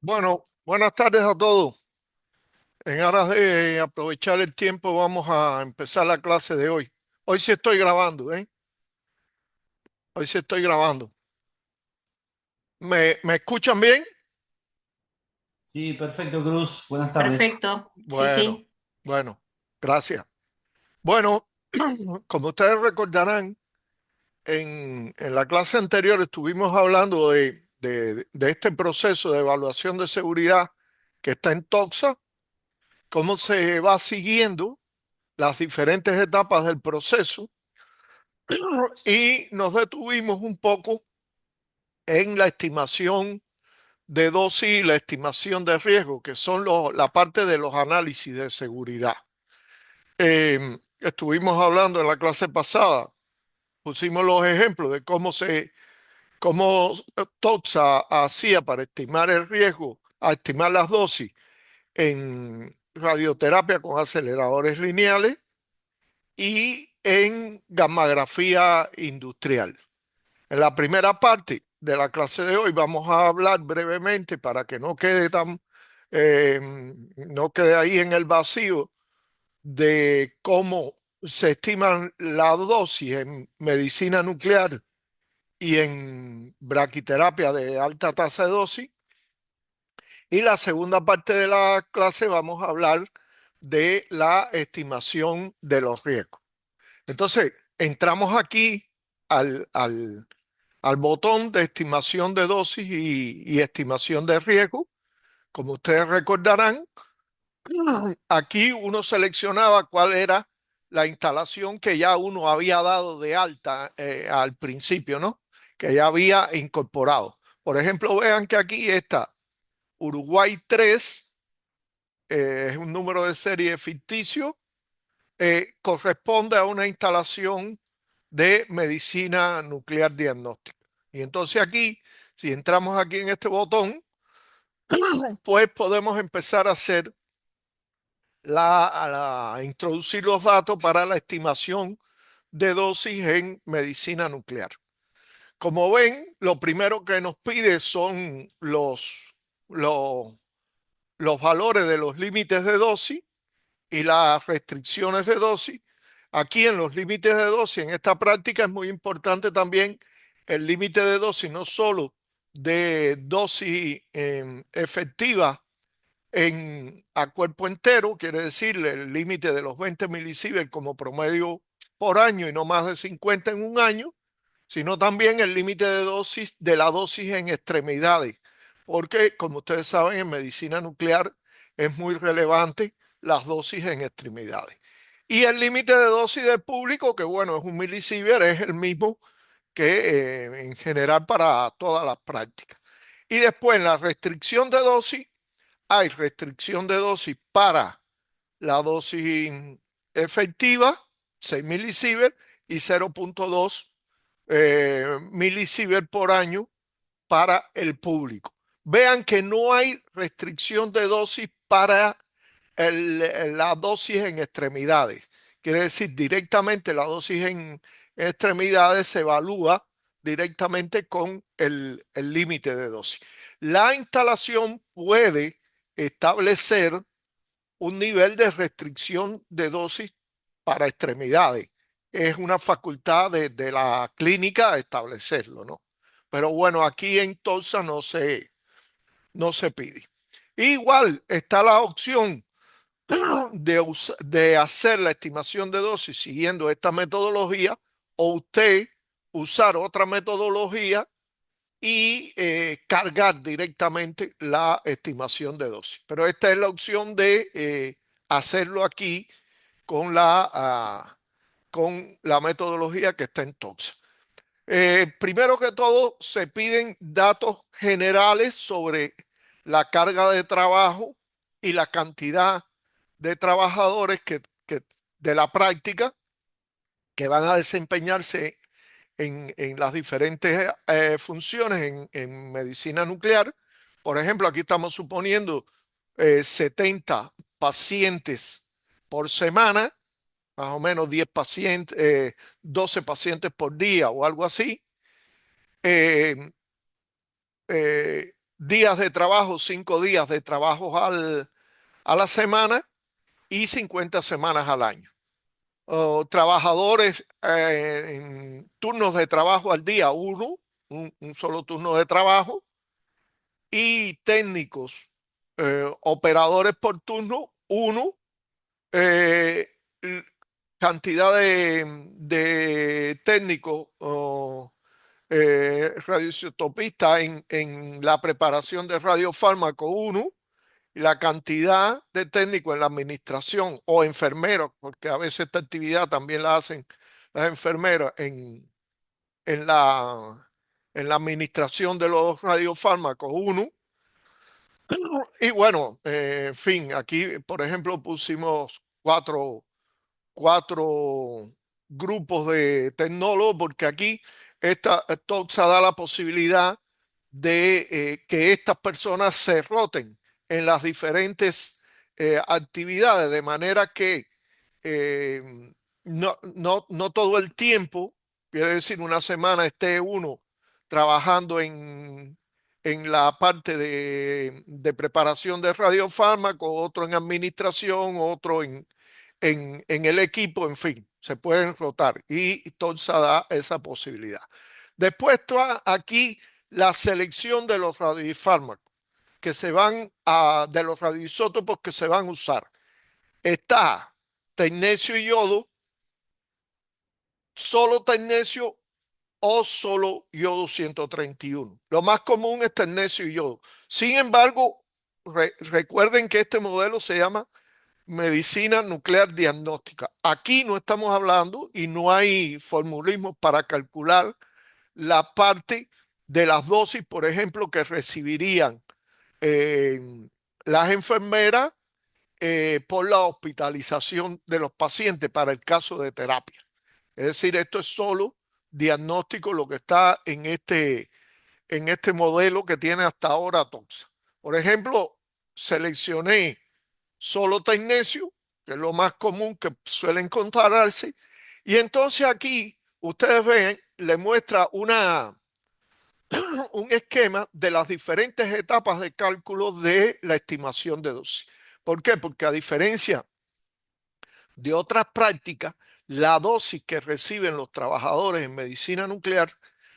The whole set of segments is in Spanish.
Bueno, buenas tardes a todos. En aras de aprovechar el tiempo, vamos a empezar la clase de hoy. Hoy sí estoy grabando, ¿eh? Hoy sí estoy grabando. ¿Me escuchan bien? Sí, perfecto, Cruz. Buenas tardes. Perfecto, sí, Bueno, sí. bueno, gracias. Bueno, como ustedes recordarán, en la clase anterior estuvimos hablando de este proceso de evaluación de seguridad que está en TOXA, cómo se va siguiendo las diferentes etapas del proceso y nos detuvimos un poco en la estimación de dosis y la estimación de riesgo, que son la parte de los análisis de seguridad. Estuvimos hablando en la clase pasada, pusimos los ejemplos de cómo TOXA hacía para estimar el riesgo, a estimar las dosis en radioterapia con aceleradores lineales y en gammagrafía industrial. En la primera parte de la clase de hoy vamos a hablar brevemente para que eh, no quede ahí en el vacío de cómo se estiman las dosis en medicina nuclear y en braquiterapia de alta tasa de dosis. Y la segunda parte de la clase vamos a hablar de la estimación de los riesgos. Entonces, entramos aquí al botón de estimación de dosis y estimación de riesgo. Como ustedes recordarán, aquí uno seleccionaba cuál era la instalación que ya uno había dado de alta al principio, ¿no? Que ya había incorporado. Por ejemplo, vean que aquí está Uruguay 3, es un número de serie ficticio, corresponde a una instalación de medicina nuclear diagnóstica. Y entonces aquí, si entramos aquí en este botón, pues podemos empezar a hacer a introducir los datos para la estimación de dosis en medicina nuclear. Como ven, lo primero que nos pide son los, los valores de los límites de dosis y las restricciones de dosis. Aquí en los límites de dosis, en esta práctica es muy importante también el límite de dosis, no solo de dosis efectiva a cuerpo entero, quiere decir el límite de los 20 milisieverts como promedio por año y no más de 50 en un año, sino también el límite de dosis de la dosis en extremidades, porque como ustedes saben, en medicina nuclear es muy relevante las dosis en extremidades. Y el límite de dosis del público, que bueno, es un milisievert, es el mismo que en general para todas las prácticas. Y después en la restricción de dosis, hay restricción de dosis para la dosis efectiva, 6 milisieverts, y 0.2 milisieverts por año para el público. Vean que no hay restricción de dosis para la dosis en extremidades. Quiere decir, directamente la dosis en extremidades se evalúa directamente con el límite de dosis. La instalación puede establecer un nivel de restricción de dosis para extremidades. Es una facultad de la clínica establecerlo, ¿no? Pero bueno, aquí en Tulsa no se pide. Igual está la opción de hacer la estimación de dosis siguiendo esta metodología o usted usar otra metodología y cargar directamente la estimación de dosis. Pero esta es la opción de hacerlo aquí con con la metodología que está en TOXA. Primero que todo, se piden datos generales sobre la carga de trabajo y la cantidad de trabajadores de la práctica que van a desempeñarse en las diferentes funciones en medicina nuclear. Por ejemplo, aquí estamos suponiendo 70 pacientes por semana, más o menos 10 pacientes, 12 pacientes por día o algo así. Eh, días de trabajo, 5 días de trabajo a la semana y 50 semanas al año. Trabajadores en turnos de trabajo al día, un solo turno de trabajo, y técnicos, operadores por turno, uno, eh, cantidad de técnicos o radioisotopistas en la preparación de radiofármaco, uno, y la cantidad de técnicos en la administración o enfermeros, porque a veces esta actividad también la hacen las enfermeras en en la administración de los radiofármacos, uno. Y bueno, en fin, aquí, por ejemplo, pusimos cuatro grupos de tecnólogos, porque aquí esta TOXA da la posibilidad de que estas personas se roten en las diferentes actividades, de manera que no todo el tiempo, quiere decir una semana esté uno trabajando en la parte de preparación de radiofármacos, otro en administración, otro en el equipo, en fin, se pueden rotar y TOLSA da esa posibilidad. Después está aquí la selección de los radiofármacos que se van de los radioisótopos que se van a usar. Está tecnecio y yodo, solo tecnecio o solo yodo 131. Lo más común es tecnecio y yodo. Sin embargo, recuerden que este modelo se llama medicina nuclear diagnóstica. Aquí no estamos hablando y no hay formulismos para calcular la parte de las dosis, por ejemplo, que recibirían eh, las enfermeras por la hospitalización de los pacientes para el caso de terapia. Es decir, esto es solo diagnóstico lo que está en este modelo que tiene hasta ahora TOXA. Por ejemplo, seleccioné solo tecnecio, que es lo más común que suele encontrarse, y entonces aquí ustedes ven, le muestra un esquema de las diferentes etapas de cálculo de la estimación de dosis. ¿Por qué? Porque a diferencia de otras prácticas, la dosis que reciben los trabajadores en medicina nuclear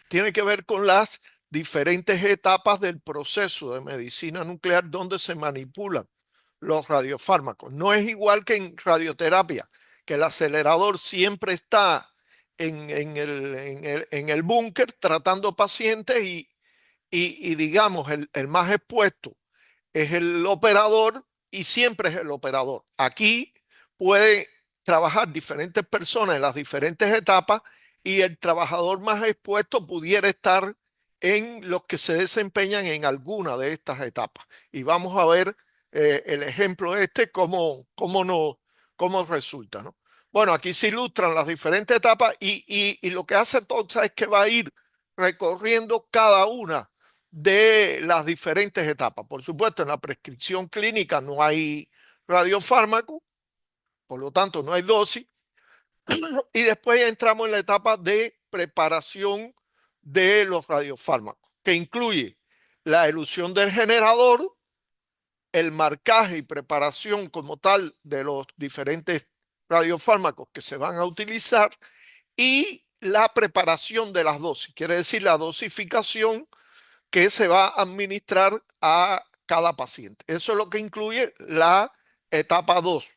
tiene que ver con las diferentes etapas del proceso de medicina nuclear donde se manipulan los radiofármacos. No es igual que en radioterapia, que el acelerador siempre está en el búnker tratando pacientes y digamos, el más expuesto es el operador y siempre es el operador. Aquí puede trabajar diferentes personas en las diferentes etapas y el trabajador más expuesto pudiera estar en los que se desempeñan en alguna de estas etapas. Y vamos a ver el ejemplo este, cómo resulta, ¿no? Bueno, aquí se ilustran las diferentes etapas y lo que hace TOXA es que va a ir recorriendo cada una de las diferentes etapas. Por supuesto, en la prescripción clínica no hay radiofármaco, por lo tanto no hay dosis, y después ya entramos en la etapa de preparación de los radiofármacos, que incluye la elusión del generador, el marcaje y preparación como tal de los diferentes radiofármacos que se van a utilizar y la preparación de las dosis, quiere decir la dosificación que se va a administrar a cada paciente. Eso es lo que incluye la etapa 2.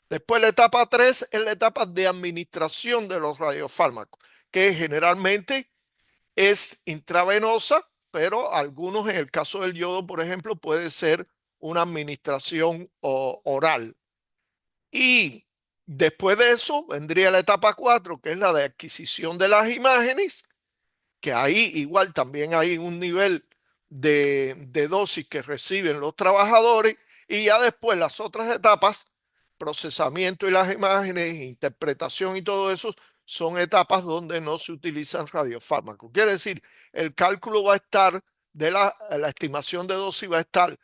Después la etapa 3 es la etapa de administración de los radiofármacos, que generalmente es intravenosa, pero algunos, en el caso del yodo, por ejemplo, puede ser una administración oral. Y después de eso vendría la etapa 4, que es la de adquisición de las imágenes, que ahí igual también hay un nivel de dosis que reciben los trabajadores y ya después las otras etapas, procesamiento y las imágenes, interpretación y todo eso, son etapas donde no se utilizan radiofármacos. Quiere decir, el cálculo va a estar la estimación de dosis va a estar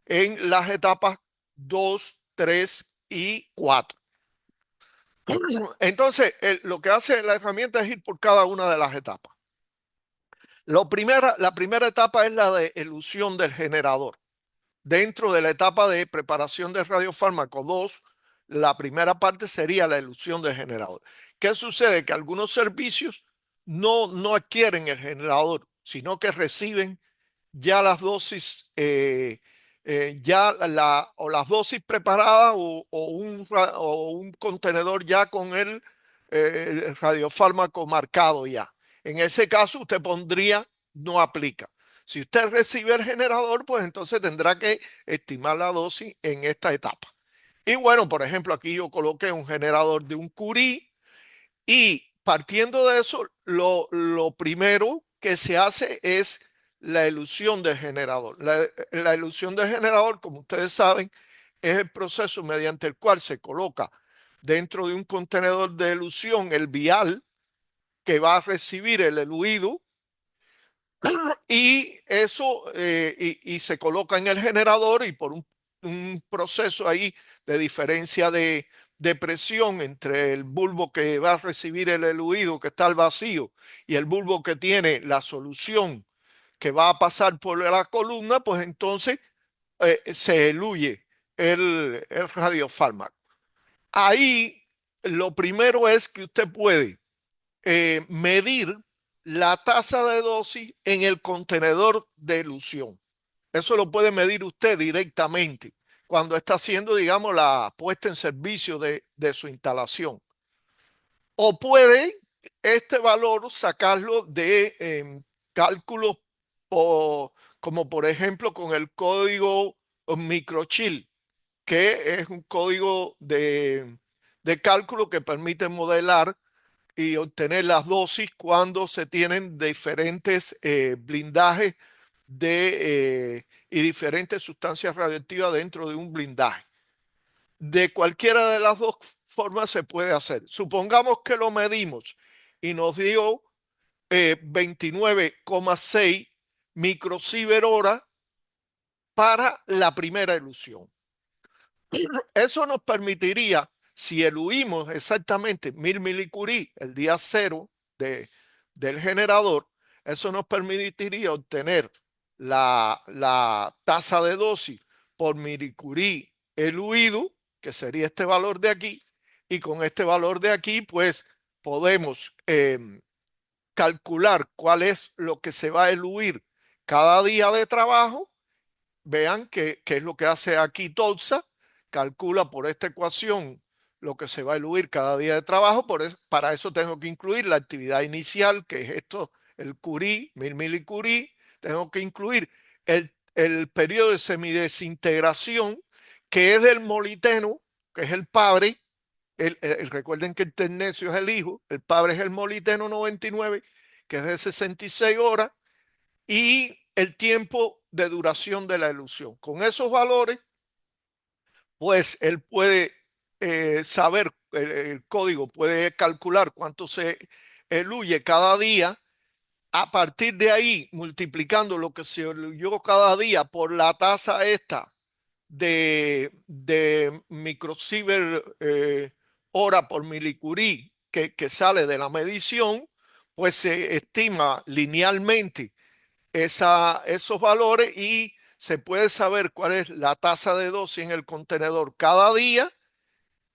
en las etapas 2, 3 y 4. Entonces, lo que hace la herramienta es ir por cada una de las etapas. La primera etapa es la de elución del generador. Dentro de la etapa de preparación de radiofármaco 2, la primera parte sería la elución del generador. ¿Qué sucede? Que algunos servicios no adquieren el generador, sino que reciben ya las dosis, o las dosis preparadas o un contenedor ya con el radiofármaco marcado ya. En ese caso, usted pondría no aplica. Si usted recibe el generador, pues entonces tendrá que estimar la dosis en esta etapa. Y bueno, por ejemplo, aquí yo coloqué un generador de un Curie y partiendo de eso, lo primero que se hace es la elución del generador. La elución del generador, como ustedes saben, es el proceso mediante el cual se coloca dentro de un contenedor de elución el vial que va a recibir el eluido y eso y se coloca en el generador y por un proceso ahí de diferencia de presión entre el bulbo que va a recibir el eluido que está al vacío y el bulbo que tiene la solución que va a pasar por la columna, pues entonces se eluye el radiofármaco. Ahí lo primero es que usted puede medir la tasa de dosis en el contenedor de elución. Eso lo puede medir usted directamente cuando está haciendo, digamos, la puesta en servicio de su instalación. O puede este valor sacarlo de cálculos como por ejemplo con el código microchill, que es un código de cálculo que permite modelar y obtener las dosis cuando se tienen diferentes blindajes y diferentes sustancias radioactivas dentro de un blindaje. De cualquiera de las dos formas se puede hacer. Supongamos que lo medimos y nos dio 29,6 microsievert hora para la primera elución. Eso nos permitiría, si eluimos exactamente 1000 milicurie el día cero del generador, eso nos permitiría obtener la tasa de dosis por milicurie eluido, que sería este valor de aquí, y con este valor de aquí, pues podemos calcular cuál es lo que se va a eluir cada día de trabajo. Vean qué es lo que hace aquí Tolsa, calcula por esta ecuación lo que se va a eluir cada día de trabajo, para eso tengo que incluir la actividad inicial, que es esto, el Curie, 1000 milicurie, tengo que incluir el periodo de semidesintegración, que es del moliteno, que es el padre, recuerden que el tecnecio es el hijo, el padre es el moliteno 99, que es de 66 horas, y el tiempo de duración de la elusión. Con esos valores, pues él puede saber, el código puede calcular cuánto se eluye cada día. A partir de ahí, multiplicando lo que se eluyó cada día por la tasa esta de microsievert hora por milicurie que sale de la medición, pues se estima linealmente esos valores y se puede saber cuál es la tasa de dosis en el contenedor cada día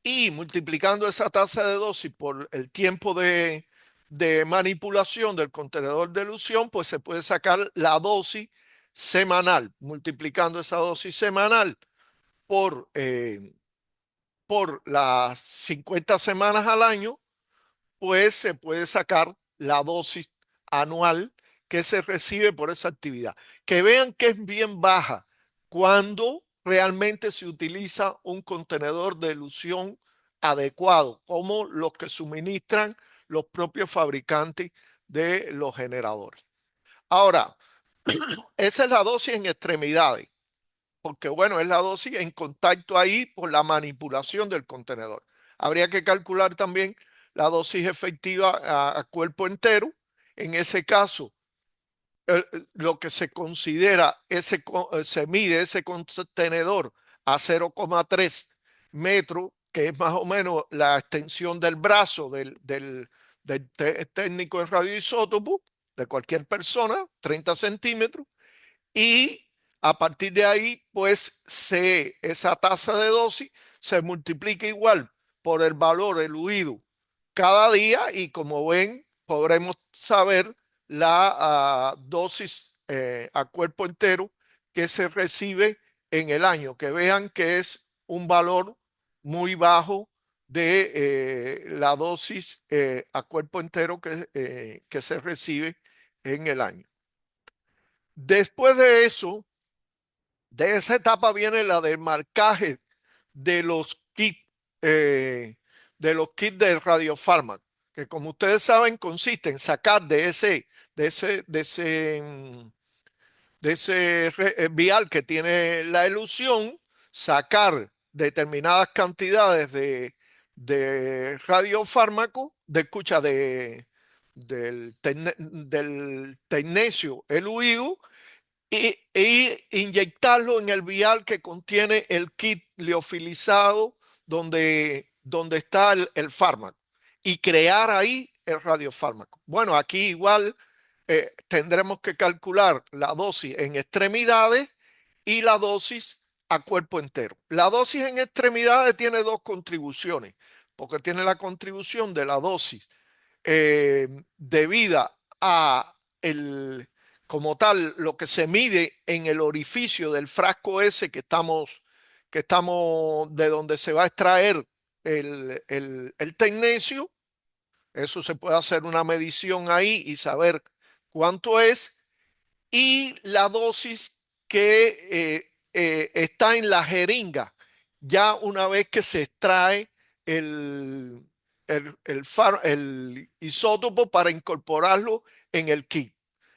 y multiplicando esa tasa de dosis por el tiempo de manipulación del contenedor de elución, pues se puede sacar la dosis semanal, multiplicando esa dosis semanal por, por las 50 semanas al año, pues se puede sacar la dosis anual que se recibe por esa actividad. Que vean que es bien baja cuando realmente se utiliza un contenedor de elución adecuado, como los que suministran los propios fabricantes de los generadores. Ahora, esa es la dosis en extremidades, porque bueno, es la dosis en contacto ahí por la manipulación del contenedor. Habría que calcular también la dosis efectiva a cuerpo entero. En ese caso, lo que se considera, se mide ese contenedor a 0,3 metros, que es más o menos la extensión del brazo del técnico de radioisótopo, de cualquier persona, 30 centímetros, y a partir de ahí, pues esa tasa de dosis se multiplica igual por el valor eluido cada día y como ven, podremos saber la dosis a cuerpo entero que se recibe en el año, que vean que es un valor muy bajo de la dosis a cuerpo entero que se recibe en el año. Después de eso, de esa etapa viene la del marcaje de los kits de radiofármaco, que como ustedes saben consiste en sacar de ese vial que tiene la elusión, sacar determinadas cantidades de radiofármaco, del tecnecio eluido y inyectarlo en el vial que contiene el kit liofilizado donde está el fármaco y crear ahí el radiofármaco. Bueno, aquí igual tendremos que calcular la dosis en extremidades y la dosis a cuerpo entero. La dosis en extremidades tiene dos contribuciones, porque tiene la contribución de la dosis debida a como tal, lo que se mide en el orificio del frasco ese que estamos de donde se va a extraer el tecnecio. Eso se puede hacer una medición ahí y saber cuánto es. Y la dosis que está en la jeringa, ya una vez que se extrae el, el isótopo para incorporarlo en el kit.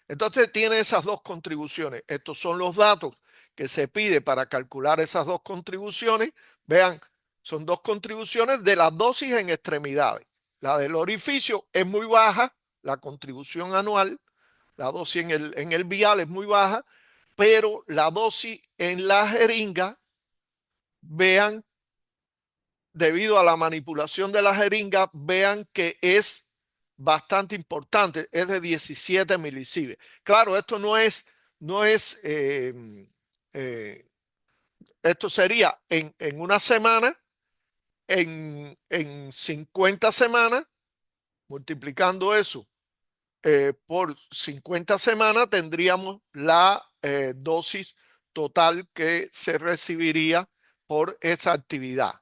Entonces tiene esas dos contribuciones. Estos son los datos que se pide para calcular esas dos contribuciones. Vean, son dos contribuciones de las dosis en extremidades. La del orificio es muy baja, la contribución anual. La dosis en el vial es muy baja, pero la dosis en la jeringa, vean, debido a la manipulación de la jeringa, vean que es bastante importante, es de 17 milisieverts. Claro, esto eh, esto sería en una semana, en 50 semanas, multiplicando eso por 50 semanas, tendríamos la dosis total que se recibiría por esa actividad.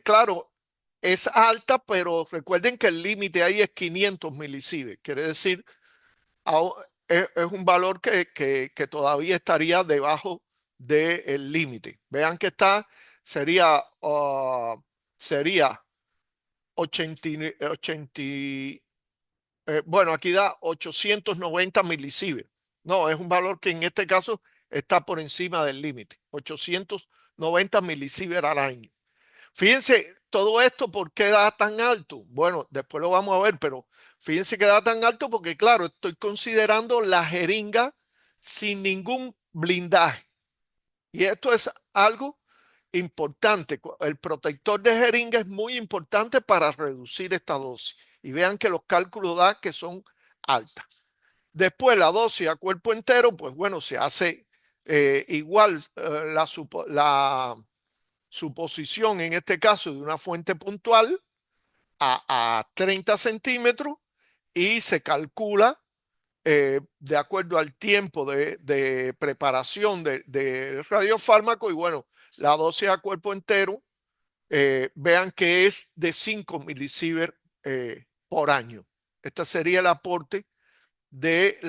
Claro, es alta, pero recuerden que el límite ahí es 500 milisieverts. Quiere decir, es un valor que todavía estaría debajo del límite. Vean que sería 80, bueno, aquí da 890 milisieverts. No, es un valor que en este caso está por encima del límite. 890 milisieverts al año. Fíjense, todo esto, ¿por qué da tan alto? Bueno, después lo vamos a ver, pero fíjense que da tan alto porque, claro, estoy considerando la jeringa sin ningún blindaje. Y esto es algo importante. El protector de jeringa es muy importante para reducir esta dosis. Y vean que los cálculos dan que son altas. Después la dosis a cuerpo entero, pues bueno, se hace igual la suposición en este caso de una fuente puntual a 30 centímetros y se calcula de acuerdo al tiempo de preparación del radiofármaco y bueno, la dosis a cuerpo entero, vean que es de 5 milisieverts por año. Este sería el aporte de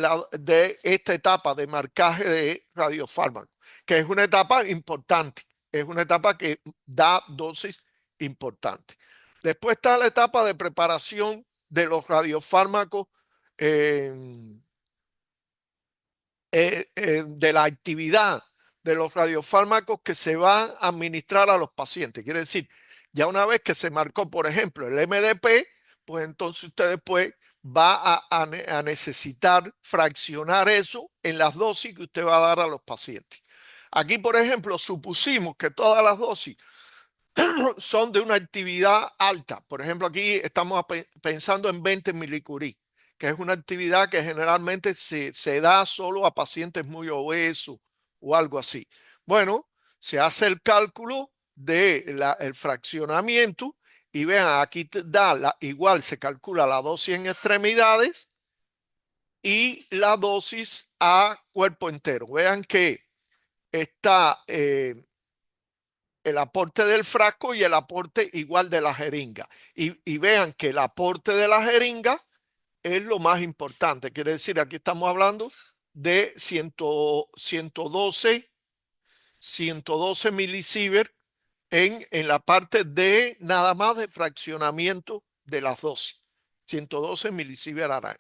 esta etapa de marcaje de radiofármaco, que es una etapa importante, es una etapa que da dosis importantes. Después está la etapa de preparación de los radiofármacos de la actividad de los radiofármacos que se van a administrar a los pacientes. Quiere decir, ya una vez que se marcó, por ejemplo, el MDP, pues entonces usted después va a necesitar fraccionar eso en las dosis que usted va a dar a los pacientes. Aquí, por ejemplo, supusimos que todas las dosis son de una actividad alta. Por ejemplo, aquí estamos pensando en 20 milicurie, que es una actividad que generalmente se da solo a pacientes muy obesos o algo así. Bueno, se hace el cálculo del fraccionamiento y vean, aquí igual se calcula la dosis en extremidades y la dosis a cuerpo entero. Vean que está el aporte del frasco y el aporte igual de la jeringa. Y vean que el aporte de la jeringa es lo más importante. Quiere decir, aquí estamos hablando de 112 milisievert en la parte de nada más de fraccionamiento de las dosis. 112 milisievert al año.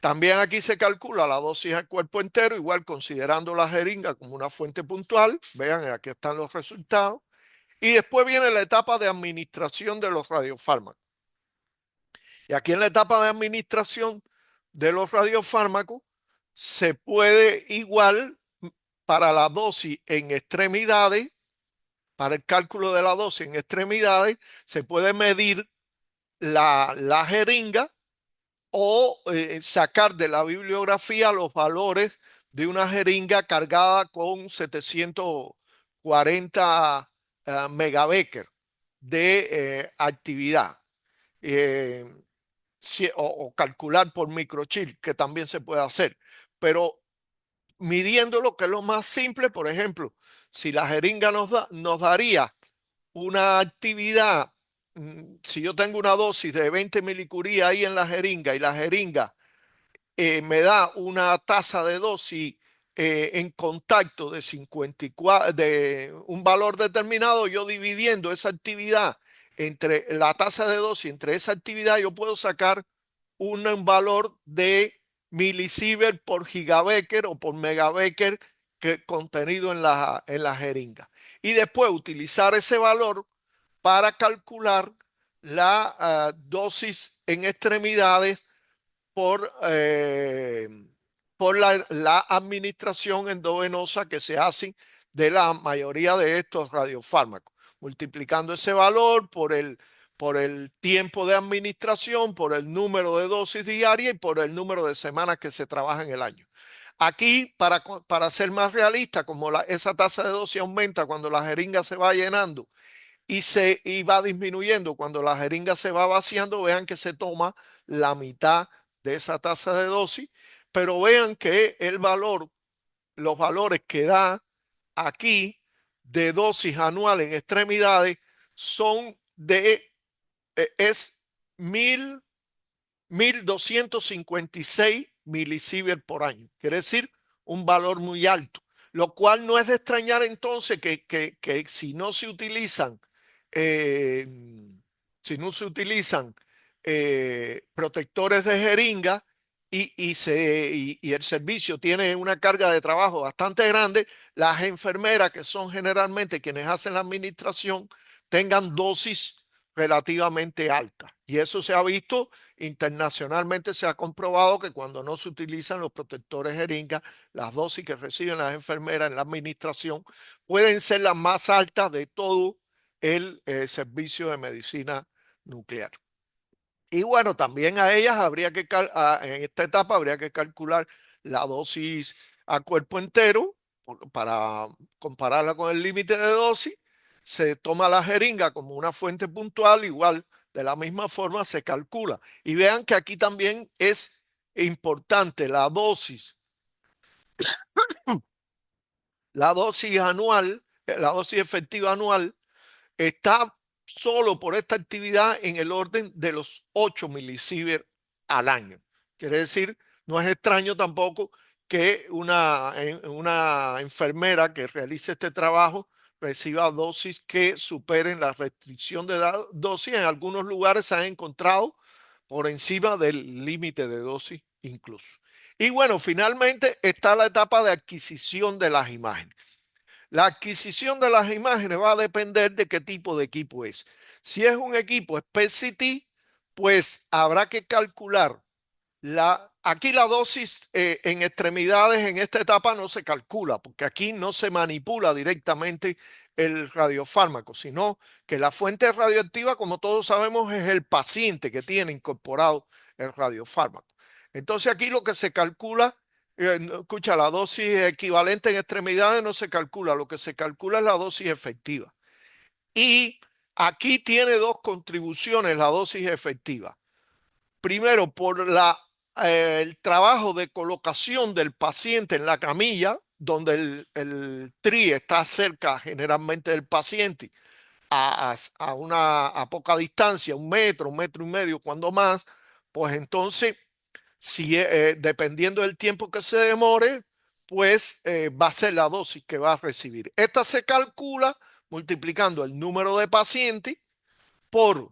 También aquí se calcula la dosis al cuerpo entero, igual considerando la jeringa como una fuente puntual. Vean, aquí están los resultados. Y después viene la etapa de administración de los radiofármacos. Y aquí en la etapa de administración de los radiofármacos se puede igual para la dosis en extremidades, para el cálculo de la dosis en extremidades, se puede medir la jeringa o sacar de la bibliografía los valores de una jeringa cargada con 740 megabecker de actividad. O calcular por microchip, que también se puede hacer. Pero midiéndolo, que es lo más simple, por ejemplo, si la jeringa nos daría una actividad, si yo tengo una dosis de 20 milicurie ahí en la jeringa y la jeringa me da una tasa de dosis en contacto de 54, de un valor determinado, yo dividiendo esa actividad entre la tasa de dosis, entre esa actividad, yo puedo sacar un valor de milisievert por gigabecker o por megabecker contenido en la jeringa. Y después utilizar ese valor para calcular la dosis en extremidades por la administración endovenosa que se hace de la mayoría de estos radiofármacos, multiplicando ese valor por el tiempo de administración, por el número de dosis diarias y por el número de semanas que se trabaja en el año. Aquí, para ser más realista, como esa tasa de dosis aumenta cuando la jeringa se va llenando y va disminuyendo cuando la jeringa se va vaciando, vean que se toma la mitad de esa tasa de dosis, pero vean que los valores que da aquí de dosis anual en extremidades son es 1.256 milisievert por año. Quiere decir un valor muy alto, lo cual no es de extrañar entonces que si no se utilizan eh, protectores de jeringa y el servicio tiene una carga de trabajo bastante grande, las enfermeras, que son generalmente quienes hacen la administración, tengan dosis relativamente altas. Y eso se ha visto internacionalmente, se ha comprobado que cuando no se utilizan los protectores jeringa, las dosis que reciben las enfermeras en la administración pueden ser las más altas de todo el servicio de medicina nuclear. Y bueno, también a ellas en esta etapa habría que calcular la dosis a cuerpo entero para compararla con el límite de dosis. Se toma la jeringa como una fuente puntual, igual de la misma forma se calcula. Y vean que aquí también es importante la dosis anual, la dosis efectiva anual está solo por esta actividad en el orden de los 8 milisievert al año. Quiere decir, no es extraño tampoco que una enfermera que realice este trabajo reciba dosis que superen la restricción de dosis. En algunos lugares se han encontrado por encima del límite de dosis incluso. Y bueno, finalmente está la etapa de adquisición de las imágenes. La adquisición de las imágenes va a depender de qué tipo de equipo es. Si es un equipo SPECT, pues habrá que calcular aquí la dosis en extremidades en esta etapa no se calcula, porque aquí no se manipula directamente el radiofármaco, sino que la fuente radioactiva, como todos sabemos, es el paciente que tiene incorporado el radiofármaco. Entonces aquí lo que se calcula, escucha, la dosis equivalente en extremidades no se calcula, lo que se calcula es la dosis efectiva. Y aquí tiene dos contribuciones la dosis efectiva. Primero, por el trabajo de colocación del paciente en la camilla, donde el TRI está cerca generalmente del paciente, a poca distancia, 1 metro, 1,5 metros, cuando más, pues entonces, si, dependiendo del tiempo que se demore, pues va a ser la dosis que va a recibir. Esta se calcula multiplicando el número de pacientes por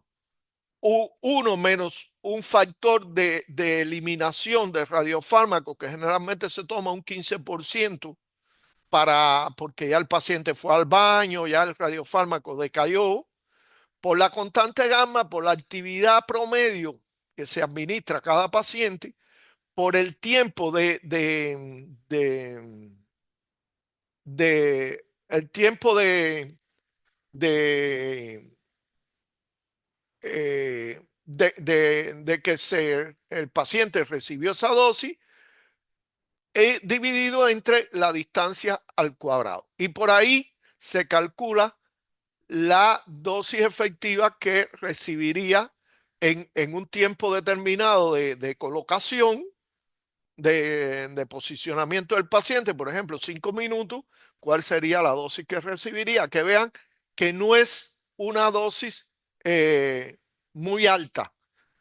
1 menos un factor de eliminación de radiofármacos, que generalmente se toma un 15%, porque ya el paciente fue al baño, ya el radiofármaco decayó, por la constante gamma, por la actividad promedio que se administra a cada paciente, por el tiempo el tiempo de, de que el paciente recibió esa dosis, dividido entre la distancia al cuadrado. Y por ahí se calcula la dosis efectiva que recibiría en un tiempo determinado de colocación, de posicionamiento del paciente, por ejemplo, 5 minutos, cuál sería la dosis que recibiría. Que vean que no es una dosis eh, muy alta,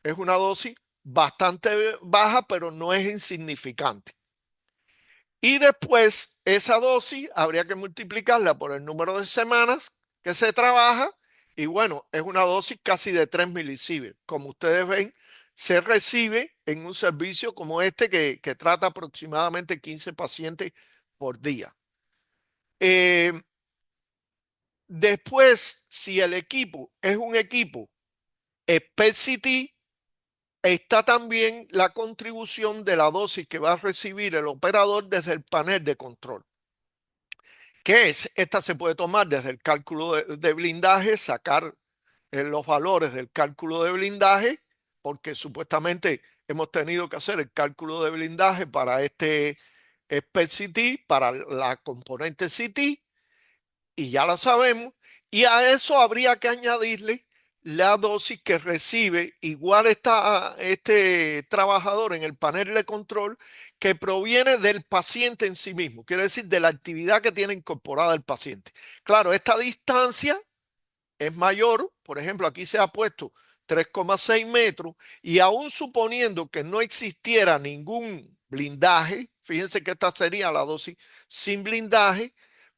es una dosis bastante baja, pero no es insignificante. Y después esa dosis habría que multiplicarla por el número de semanas que se trabaja, y bueno, es una dosis casi de 3 milisieverts. Como ustedes ven, se recibe en un servicio como este que trata aproximadamente 15 pacientes por día. Después, si el equipo es un equipo PET-CT, está también la contribución de la dosis que va a recibir el operador desde el panel de control. ¿Qué es? Esta se puede tomar desde el cálculo de blindaje, sacar los valores del cálculo de blindaje, porque supuestamente hemos tenido que hacer el cálculo de blindaje para este SPECT, para la componente CT, y ya la sabemos, y a eso habría que añadirle la dosis que recibe igual este trabajador en el panel de control, que proviene del paciente en sí mismo, quiere decir de la actividad que tiene incorporada el paciente. Claro, esta distancia es mayor, por ejemplo, aquí se ha puesto 3,6 metros, y aún suponiendo que no existiera ningún blindaje, fíjense que esta sería la dosis sin blindaje,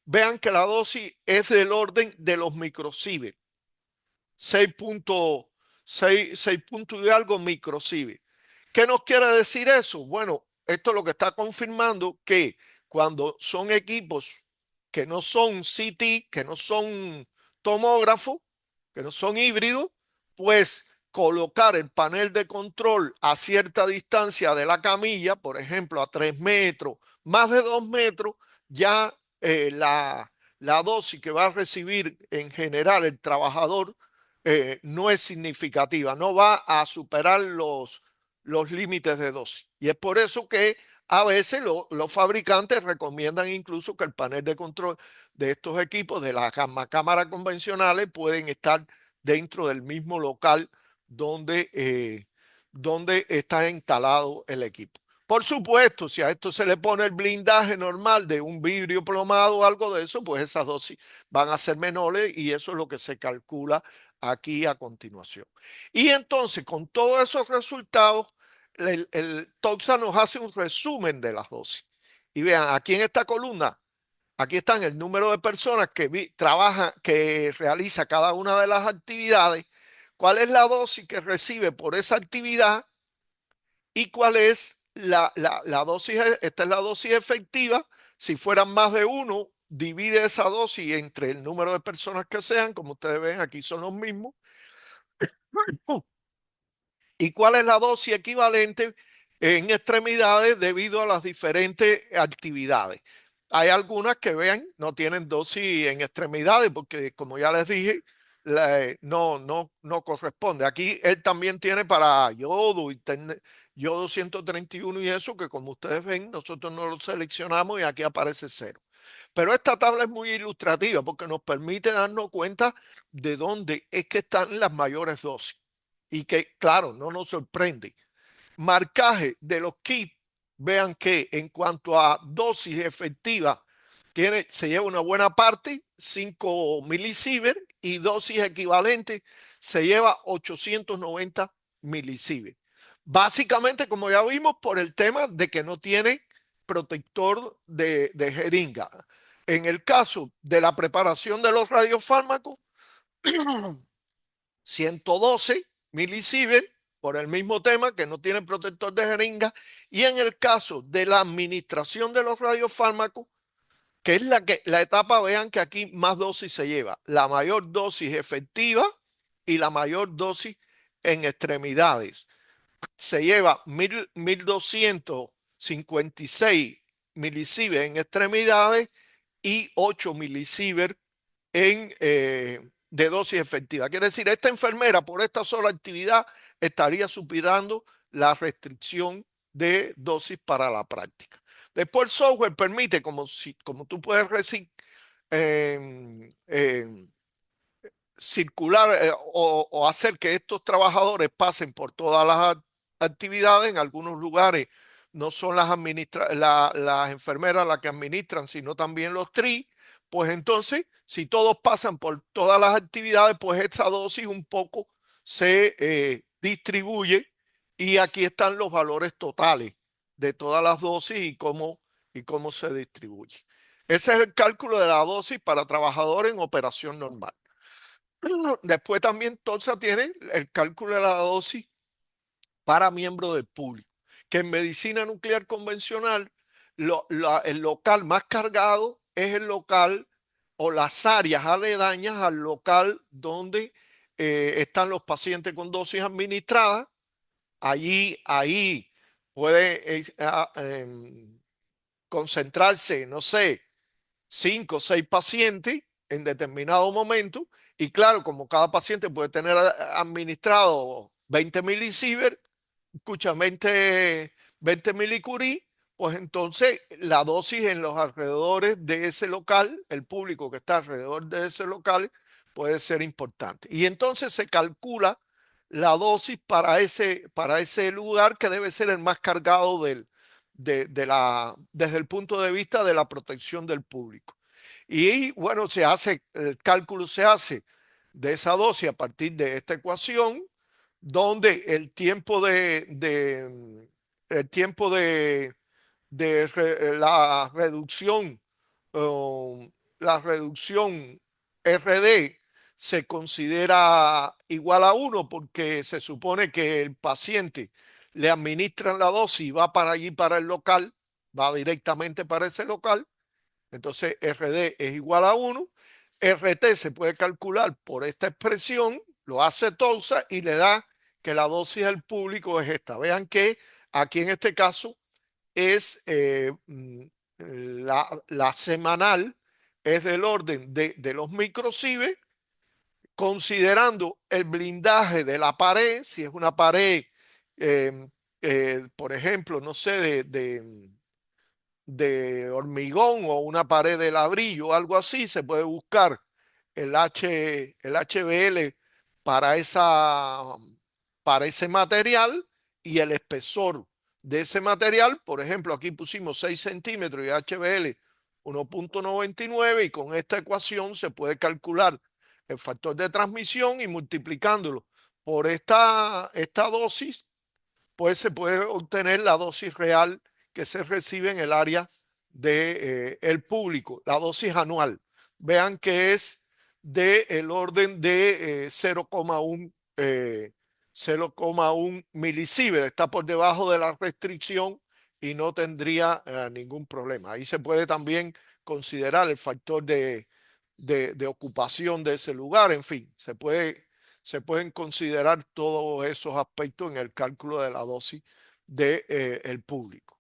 vean que la dosis es del orden de los microsieverts, 6 puntos y algo microsieverts. ¿Qué nos quiere decir eso? Bueno, esto es lo que está confirmando que cuando son equipos que no son CT, que no son tomógrafos, que no son híbridos, pues colocar el panel de control a cierta distancia de la camilla, por ejemplo, a 3 metros, más de 2 metros, ya la dosis que va a recibir en general el trabajador no es significativa, no va a superar los límites de dosis. Y es por eso que a veces los fabricantes recomiendan incluso que el panel de control de estos equipos, de las cámaras convencionales, pueden estar dentro del mismo local donde está instalado el equipo. Por supuesto, si a esto se le pone el blindaje normal de un vidrio plomado o algo de eso, pues esas dosis van a ser menores, y eso es lo que se calcula aquí a continuación. Y entonces, con todos esos resultados, el TOXA nos hace un resumen de las dosis. Y vean, aquí en esta columna, aquí están el número de personas que trabajan, que realiza cada una de las actividades, cuál es la dosis que recibe por esa actividad y cuál es la dosis. Esta es la dosis efectiva. Si fueran más de uno, divide esa dosis entre el número de personas que sean, como ustedes ven, aquí son los mismos. ¿Y cuál es la dosis equivalente en extremidades debido a las diferentes actividades? Hay algunas que vean, no tienen dosis en extremidades, porque como ya les dije, no corresponde. Aquí él también tiene para yodo y yodo 131 y eso, que como ustedes ven, nosotros no lo seleccionamos y aquí aparece cero. Pero esta tabla es muy ilustrativa porque nos permite darnos cuenta de dónde es que están las mayores dosis. Y que, claro, no nos sorprende. Marcaje de los kits, vean que en cuanto a dosis efectiva, se lleva una buena parte, 5 milisievert, y dosis equivalente se lleva 890 milisievert. Básicamente, como ya vimos, por el tema de que no tiene protector de jeringa. En el caso de la preparación de los radiofármacos, 112 milisievert por el mismo tema que no tiene protector de jeringa. Y en el caso de la administración de los radiofármacos, que es la etapa, vean que aquí más dosis se lleva. La mayor dosis efectiva y la mayor dosis en extremidades. Se lleva 1256 milisievert en extremidades y 8 milisievert de dosis efectiva. Quiere decir, esta enfermera por esta sola actividad estaría superando la restricción de dosis para la práctica. Después el software permite, como tú puedes decir, circular o hacer que estos trabajadores pasen por todas las actividades. En algunos lugares no son las enfermeras las que administran, sino también los TRI. Pues entonces, si todos pasan por todas las actividades, pues esta dosis un poco se distribuye y aquí están los valores totales de todas las dosis y cómo se distribuye. Ese es el cálculo de la dosis para trabajadores en operación normal. Después también TOLSA tiene el cálculo de la dosis para miembros del público, que en medicina nuclear convencional el local más cargado es el local o las áreas aledañas al local donde están los pacientes con dosis administradas. Ahí puede concentrarse, no sé, 5 o 6 pacientes en determinado momento. Y claro, como cada paciente puede tener administrado 20 milisievert, escucha, 20 milicurie, pues entonces la dosis en los alrededores de ese local, el público que está alrededor de ese local, puede ser importante. Y entonces se calcula la dosis para ese lugar que debe ser el más cargado desde el punto de vista de la protección del público. Y bueno, el cálculo se hace de esa dosis a partir de esta ecuación, donde el tiempo de la reducción RD se considera igual a 1 porque se supone que el paciente le administran la dosis y va para allí, para el local, va directamente para ese local. Entonces RD es igual a 1. RT se puede calcular por esta expresión, lo hace TOLSA y le da que la dosis del público es esta. Vean que aquí en este caso es la semanal, es del orden de los microsievert, considerando el blindaje de la pared, si es una pared, por ejemplo, no sé, de hormigón o una pared de ladrillo o algo así, se puede buscar el HBL para, para ese material y el espesor de ese material. Por ejemplo, aquí pusimos 6 centímetros y HBL 1.99 y con esta ecuación se puede calcular el factor de transmisión y multiplicándolo por esta dosis, pues se puede obtener la dosis real que se recibe en el área del público, la dosis anual. Vean que es del orden de 0,1 milisievert, está por debajo de la restricción y no tendría ningún problema. Ahí se puede también considerar el factor de ocupación de ese lugar, en fin, se pueden considerar todos esos aspectos en el cálculo de la dosis del público.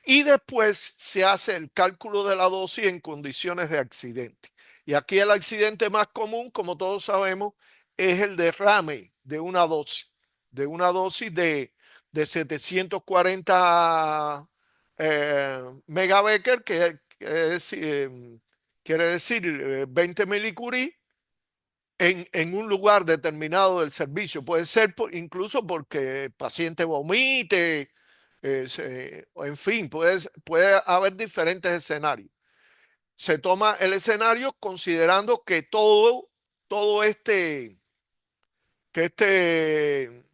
Y después se hace el cálculo de la dosis en condiciones de accidente. Y aquí el accidente más común, como todos sabemos, es el derrame de una dosis de 740 megabecker, quiere decir 20 milicurie en un lugar determinado del servicio. Puede ser incluso porque el paciente vomite, en fin, puede haber diferentes escenarios. Se toma el escenario considerando que todo este, que este,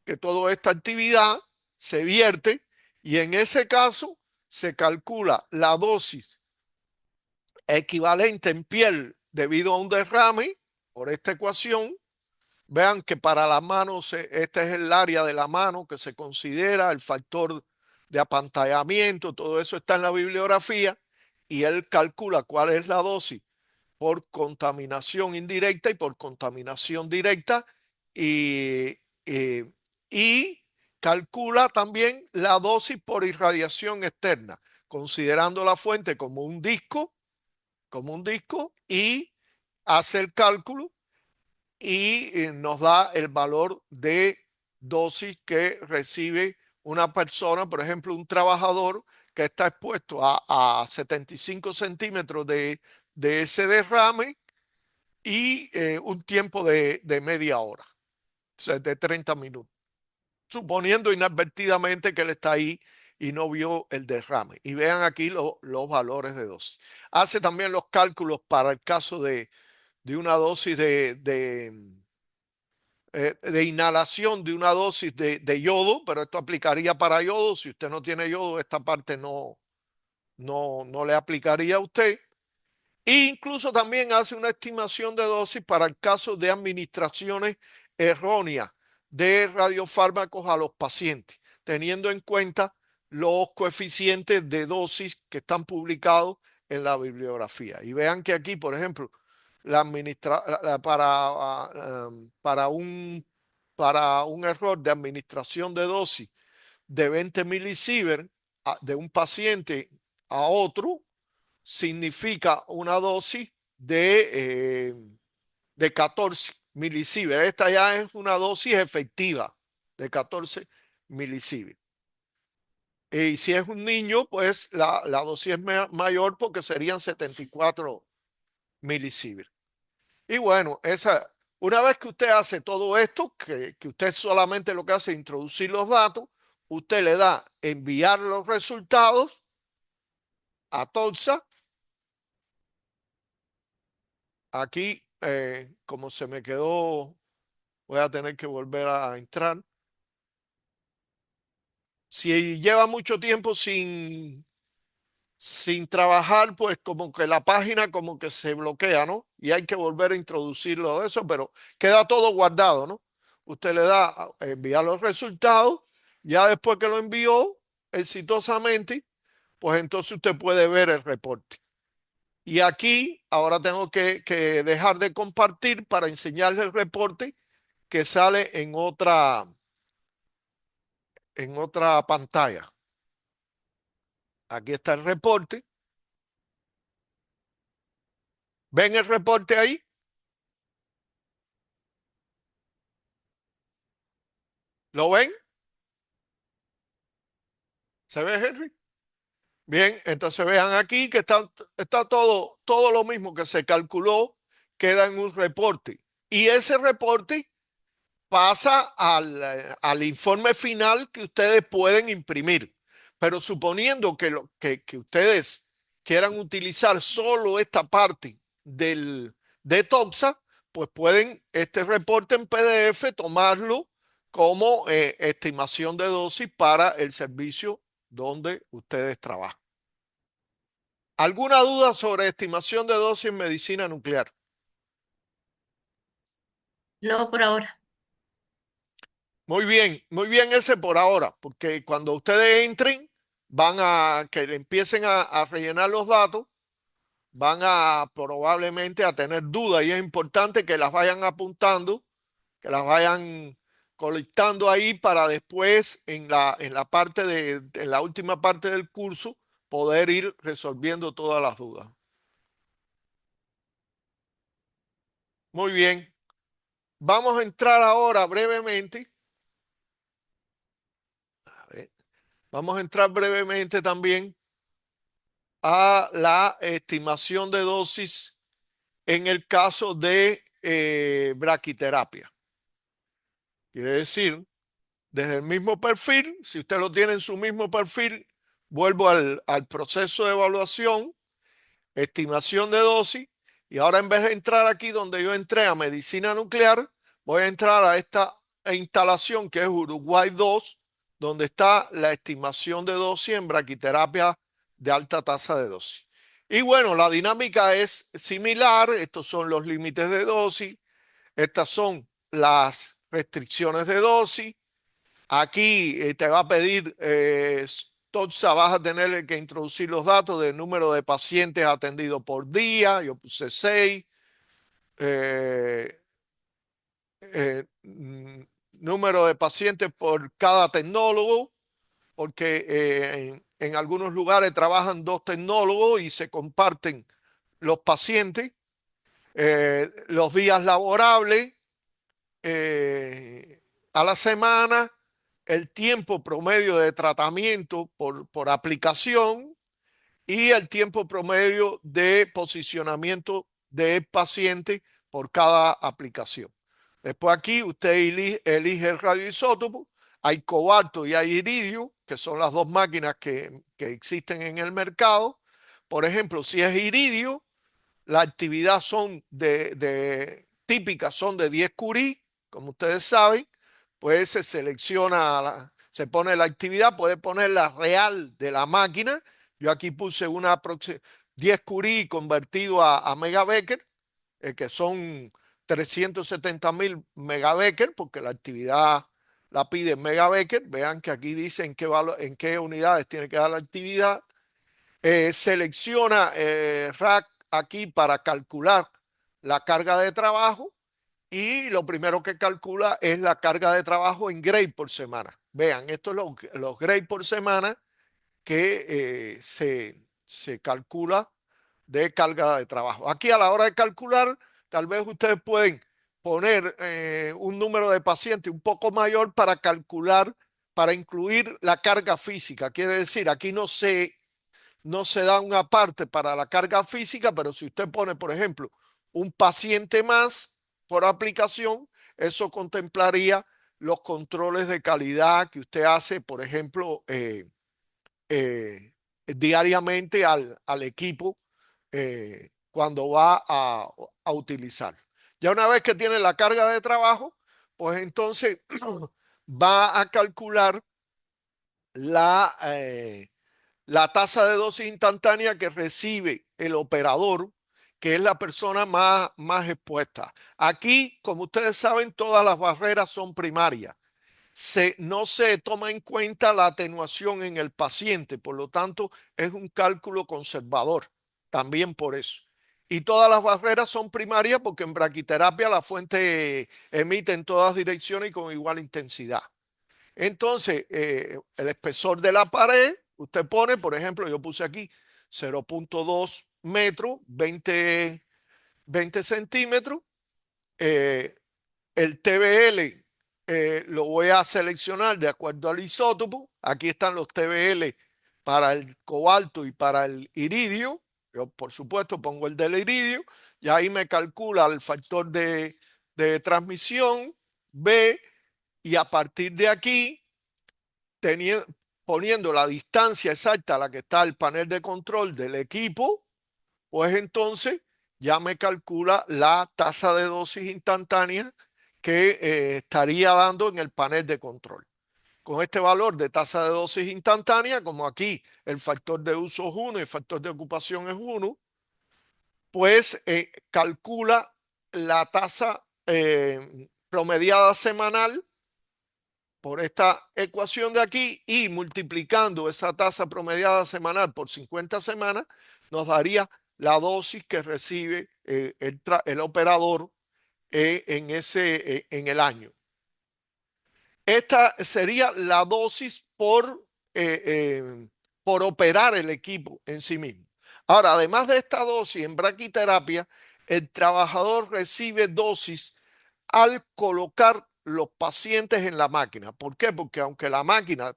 que toda esta actividad se vierte y en ese caso se calcula la dosis equivalente en piel debido a un derrame por esta ecuación. Vean que para las manos, este es el área de la mano que se considera el factor de apantallamiento, todo eso está en la bibliografía y él calcula cuál es la dosis por contaminación indirecta y por contaminación directa y, eh, y calcula también la dosis por irradiación externa, considerando la fuente como un disco y hace el cálculo y nos da el valor de dosis que recibe una persona, por ejemplo, un trabajador que está expuesto a 75 centímetros de ese derrame y un tiempo de media hora, o sea, de 30 minutos, suponiendo inadvertidamente que él está ahí y no vio el derrame. Y vean aquí los valores de dosis. Hace también los cálculos para el caso de una dosis de inhalación de una dosis de yodo, pero esto aplicaría para yodo. Si usted no tiene yodo, esta parte no le aplicaría a usted. E incluso también hace una estimación de dosis para el caso de administraciones erróneas de radiofármacos a los pacientes, teniendo en cuenta los coeficientes de dosis que están publicados en la bibliografía. Y vean que aquí, por ejemplo, para para un error de administración de dosis de 20 milisievert de un paciente a otro, significa una dosis de 14 milisievert. Esta ya es una dosis efectiva de 14 milisievert. Y si es un niño, pues la dosis es mayor porque serían 74 milisievert. Y bueno, una vez que usted hace todo esto, que usted solamente lo que hace es introducir los datos, usted le da enviar los resultados a TOXA. Aquí, como se me quedó, voy a tener que volver a entrar. Si lleva mucho tiempo sin trabajar, pues como que la página como que se bloquea, ¿no? Y hay que volver a introducirlo de eso, pero queda todo guardado, ¿no? Usted le da a enviar los resultados, ya después que lo envió exitosamente, pues entonces usted puede ver el reporte. Y aquí ahora tengo que dejar de compartir para enseñarle el reporte que sale en otra pantalla. Aquí está el reporte. ¿Ven el reporte ahí? ¿Lo ven? ¿Se ve, Henry? Bien, entonces vean aquí que está todo lo mismo que se calculó, queda en un reporte. Y ese reporte pasa al informe final que ustedes pueden imprimir. Pero suponiendo que ustedes quieran utilizar solo esta parte de TOXA, pues pueden este reporte en PDF tomarlo como estimación de dosis para el servicio donde ustedes trabajan. ¿Alguna duda sobre estimación de dosis en medicina nuclear? No, por ahora. Muy bien ese por ahora, porque cuando ustedes entren, que empiecen a rellenar los datos, van a probablemente a tener dudas y es importante que las vayan apuntando, que las vayan colectando ahí para después en la parte en la última parte del curso poder ir resolviendo todas las dudas. Muy bien. Vamos a entrar ahora brevemente. A ver, vamos a entrar brevemente también a la estimación de dosis en el caso de braquiterapia. Quiere decir, desde el mismo perfil, si usted lo tiene en su mismo perfil, vuelvo al proceso de evaluación, estimación de dosis, y ahora en vez de entrar aquí donde yo entré a medicina nuclear, voy a entrar a esta instalación que es Uruguay 2, donde está la estimación de dosis en braquiterapia de alta tasa de dosis. Y bueno, la dinámica es similar, estos son los límites de dosis, estas son las restricciones de dosis. Aquí te va a pedir, TOTSA, vas a tener que introducir los datos del número de pacientes atendidos por día. Yo puse 6. Número de pacientes por cada tecnólogo, porque en algunos lugares trabajan 2 tecnólogos y se comparten los pacientes. Los días laborables a la semana, el tiempo promedio de tratamiento por aplicación y el tiempo promedio de posicionamiento del paciente por cada aplicación. Después aquí usted elige el radioisótopo. Hay cobalto y hay iridio, que son las 2 máquinas que existen en el mercado. Por ejemplo, si es iridio, la actividad son típicas son de 10 curie, como ustedes saben, pues se selecciona, se pone la actividad, puede poner la real de la máquina. Yo aquí puse 10 curie convertido a megabecker, que son 370.000 megabecker, porque la actividad la pide en megabecker. Vean que aquí dice en qué unidades tiene que dar la actividad. Selecciona rack aquí para calcular la carga de trabajo, y lo primero que calcula es la carga de trabajo en Gray por semana. Vean, estos son los Gray por semana que se calcula de carga de trabajo. Aquí a la hora de calcular, tal vez ustedes pueden poner un número de pacientes un poco mayor para calcular, para incluir la carga física. Quiere decir, aquí no se da una parte para la carga física, pero si usted pone, por ejemplo, un paciente más por aplicación, eso contemplaría los controles de calidad que usted hace, por ejemplo, diariamente al equipo cuando va a utilizar. Ya una vez que tiene la carga de trabajo, pues entonces va a calcular la tasa de dosis instantánea que recibe el operador, que es la persona más expuesta. Aquí, como ustedes saben, todas las barreras son primarias. No se toma en cuenta la atenuación en el paciente, por lo tanto, es un cálculo conservador, también por eso. Y todas las barreras son primarias porque en braquiterapia la fuente emite en todas direcciones y con igual intensidad. Entonces, el espesor de la pared, usted pone, por ejemplo, yo puse aquí 0.2 metros, 20 centímetros. El TBL lo voy a seleccionar de acuerdo al isótopo. Aquí están los TBL para el cobalto y para el iridio. Yo, por supuesto, pongo el del iridio y ahí me calcula el factor de transmisión B, y a partir de aquí, poniendo la distancia exacta a la que está el panel de control del equipo, pues entonces ya me calcula la tasa de dosis instantánea que estaría dando en el panel de control. Con este valor de tasa de dosis instantánea, como aquí el factor de uso es 1 y el factor de ocupación es 1, pues calcula la tasa promediada semanal por esta ecuación de aquí, y multiplicando esa tasa promediada semanal por 50 semanas, nos daría la dosis que recibe el operador en el año. Esta sería la dosis por operar el equipo en sí mismo. Ahora, además de esta dosis en braquiterapia, el trabajador recibe dosis al colocar los pacientes en la máquina. ¿Por qué? Porque aunque la máquina,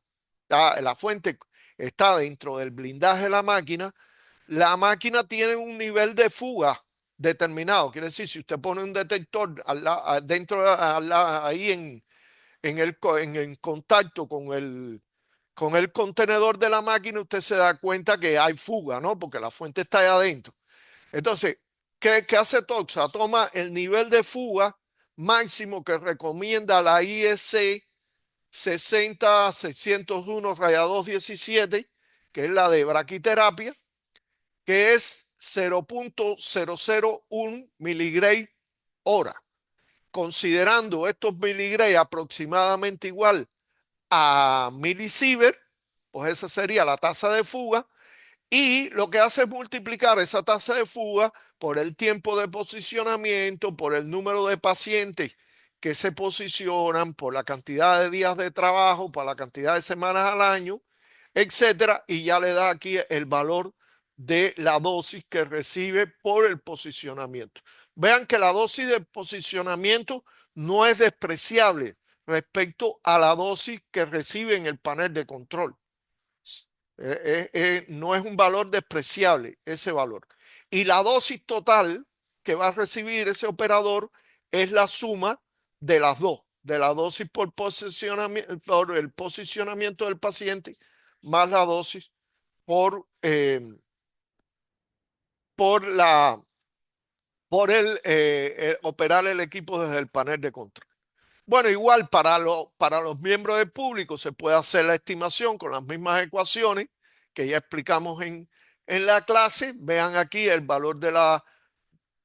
la fuente está dentro del blindaje de la máquina tiene un nivel de fuga determinado. Quiere decir, si usted pone un detector dentro, ahí en contacto con el contenedor de la máquina, usted se da cuenta que hay fuga, ¿no? Porque la fuente está ahí adentro. Entonces, ¿qué hace Toxa? Toma el nivel de fuga máximo que recomienda la IEC 60601-217, que es la de braquiterapia, que es 0.001 miligray hora. Considerando estos miligray aproximadamente igual a milisievert, pues esa sería la tasa de fuga, y lo que hace es multiplicar esa tasa de fuga por el tiempo de posicionamiento, por el número de pacientes que se posicionan, por la cantidad de días de trabajo, por la cantidad de semanas al año, etcétera, y ya le da aquí el valor de la dosis que recibe por el posicionamiento. Vean que la dosis de posicionamiento no es despreciable respecto a la dosis que recibe en el panel de control. No es un valor despreciable ese valor. Y la dosis total que va a recibir ese operador es la suma de las dos, de la dosis por el posicionamiento del paciente más la dosis por la por operar el equipo desde el panel de control. Bueno, igual para los miembros del público se puede hacer la estimación con las mismas ecuaciones que ya explicamos en la clase. Vean aquí el valor de la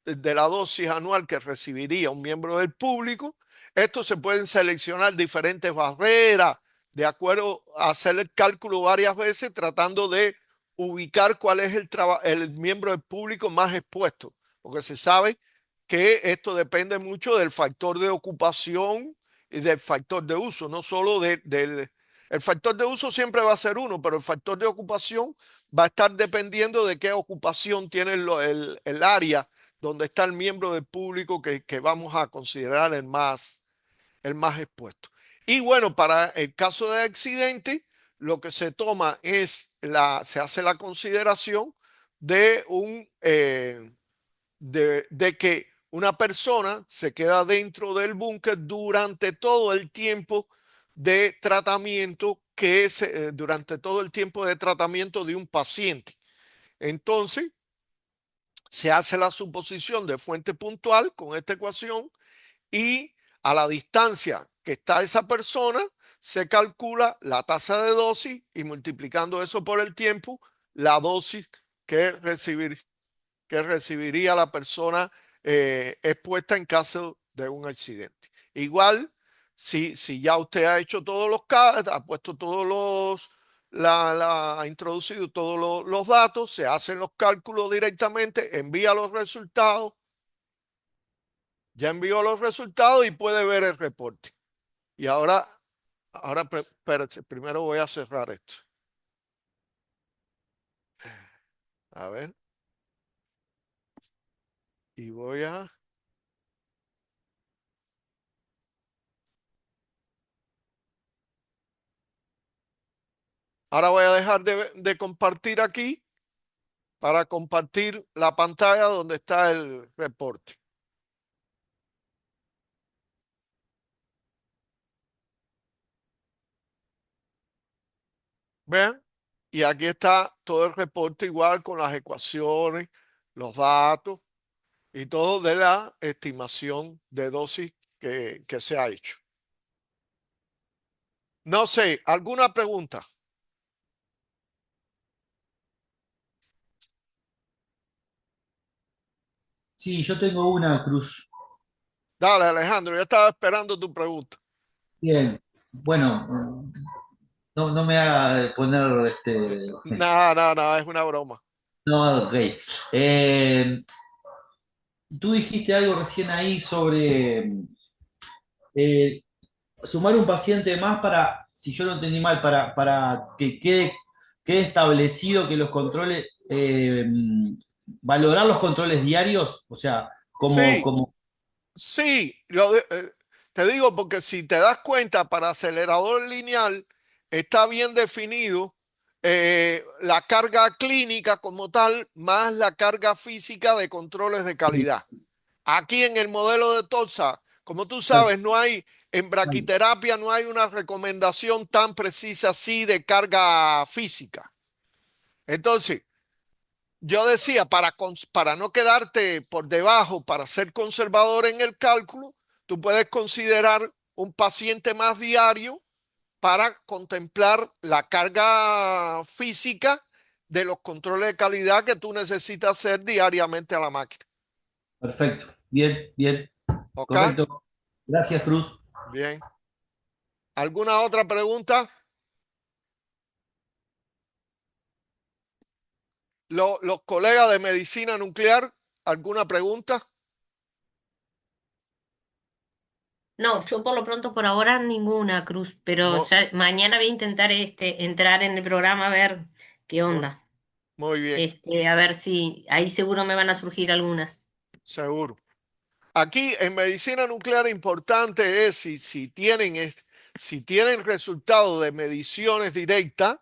dosis anual que recibiría un miembro del público. Esto se pueden seleccionar diferentes barreras de acuerdo a hacer el cálculo varias veces tratando de ubicar cuál es el miembro del público más expuesto, porque se sabe que esto depende mucho del factor de ocupación y del factor de uso, no solo el factor de uso siempre va a ser uno, pero el factor de ocupación va a estar dependiendo de qué ocupación tiene el área donde está el miembro del público que vamos a considerar el más expuesto. Y bueno, para el caso de accidente, lo que se toma se hace la consideración de que una persona se queda dentro del búnker durante todo el tiempo de tratamiento durante todo el tiempo de tratamiento de un paciente. Entonces, se hace la suposición de fuente puntual con esta ecuación y a la distancia que está esa persona se calcula la tasa de dosis y multiplicando eso por el tiempo, la dosis que recibiría la persona expuesta en caso de un accidente. Igual, si ya usted ha hecho todos los casos, ha puesto ha introducido todos los datos, se hacen los cálculos directamente, envía los resultados, ya envió los resultados y puede ver el reporte. Y ahora espérate, primero voy a cerrar esto. A ver. Y voy a... Ahora voy a dejar de compartir aquí para compartir la pantalla donde está el reporte. ¿Ven? Y aquí está todo el reporte igual con las ecuaciones, los datos y todo de la estimación de dosis que se ha hecho. No sé, ¿alguna pregunta? Sí, yo tengo una, Cruz. Dale, Alejandro, yo estaba esperando tu pregunta. Bien, bueno, no me haga poner No, es una broma. No, ok. Eh, Tú dijiste algo recién ahí sobre eh, sumar un paciente más para, si yo lo entendí mal, para que quede establecido que los controles, valorar los controles diarios, o sea, Como, Sí, como, sí, te digo porque si te das cuenta, para acelerador lineal está bien definido la carga clínica como tal, más la carga física de controles de sí, calidad. Aquí en el modelo de TOSA, como tú tal sabes, no hay, en cual. braquiterapia no hay una recomendación tan precisa así de carga física. Entonces, yo decía, para no quedarte por debajo, para ser conservador en el cálculo, tú puedes considerar un paciente más diario para contemplar la carga física de los controles de calidad que tú necesitas hacer diariamente a la máquina. Perfecto. Bien, bien, ¿Ok? correcto. Gracias, Cruz. Bien. ¿Alguna otra pregunta? Los colegas de medicina nuclear, ¿alguna pregunta? No, yo por lo pronto por ahora ninguna, Cruz, pero Muy, ya mañana voy a intentar entrar en el programa a ver qué muy, onda. muy bien, A ver si ahí seguro me van a surgir algunas. seguro. Aquí en medicina nuclear importante es si tienen resultados de mediciones directas,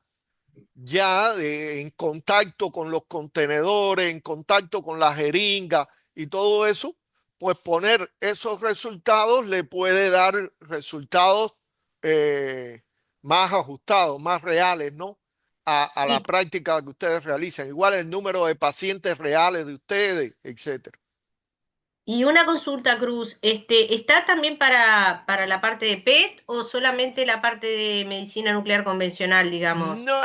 en contacto con los contenedores, en contacto con la jeringa y todo eso, pues poner esos resultados le puede dar resultados eh, más ajustados, más reales, ¿no? A la Y, práctica que ustedes realizan. Igual el número de pacientes reales de ustedes, etcétera. y una consulta, Cruz, ¿está también para la parte de PET o solamente la parte de medicina nuclear convencional, digamos? No,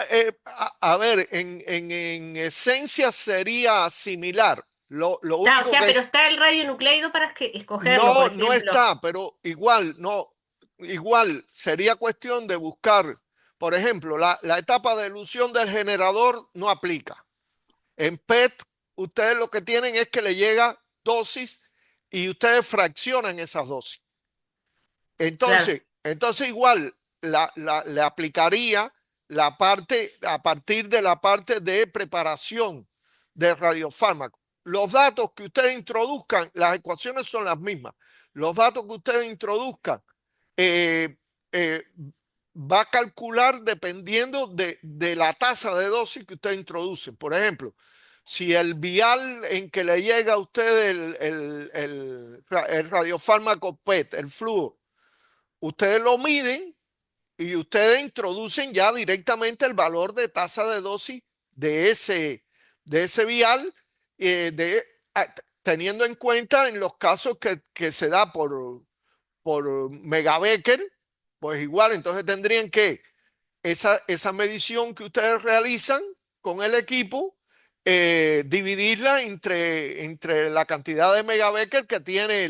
a ver, en esencia sería similar. Lo Está, o único sea, que pero está el radionucleido para escogerlo, por no, no ejemplo. está, pero igual, no, igual sería cuestión de buscar, por ejemplo, la etapa de elusión del generador no aplica. En PET, ustedes lo que tienen es que le llega dosis y ustedes fraccionan esas dosis. Claro. Entonces igual le aplicaría la parte, a partir de la parte de preparación de radiofármaco. Los datos que ustedes introduzcan, las ecuaciones son las mismas. Los datos que ustedes introduzcan eh, eh, va a calcular dependiendo de la tasa de dosis que ustedes introducen. Por ejemplo, si el vial en que le llega a usted el radiofármaco PET, el flúor, ustedes lo miden y ustedes introducen ya directamente el valor de tasa de dosis de ese vial, teniendo en cuenta en los casos que se da por megabecker, pues igual, entonces tendrían que esa medición que ustedes realizan con el equipo, dividirla entre la cantidad de megabecker que tiene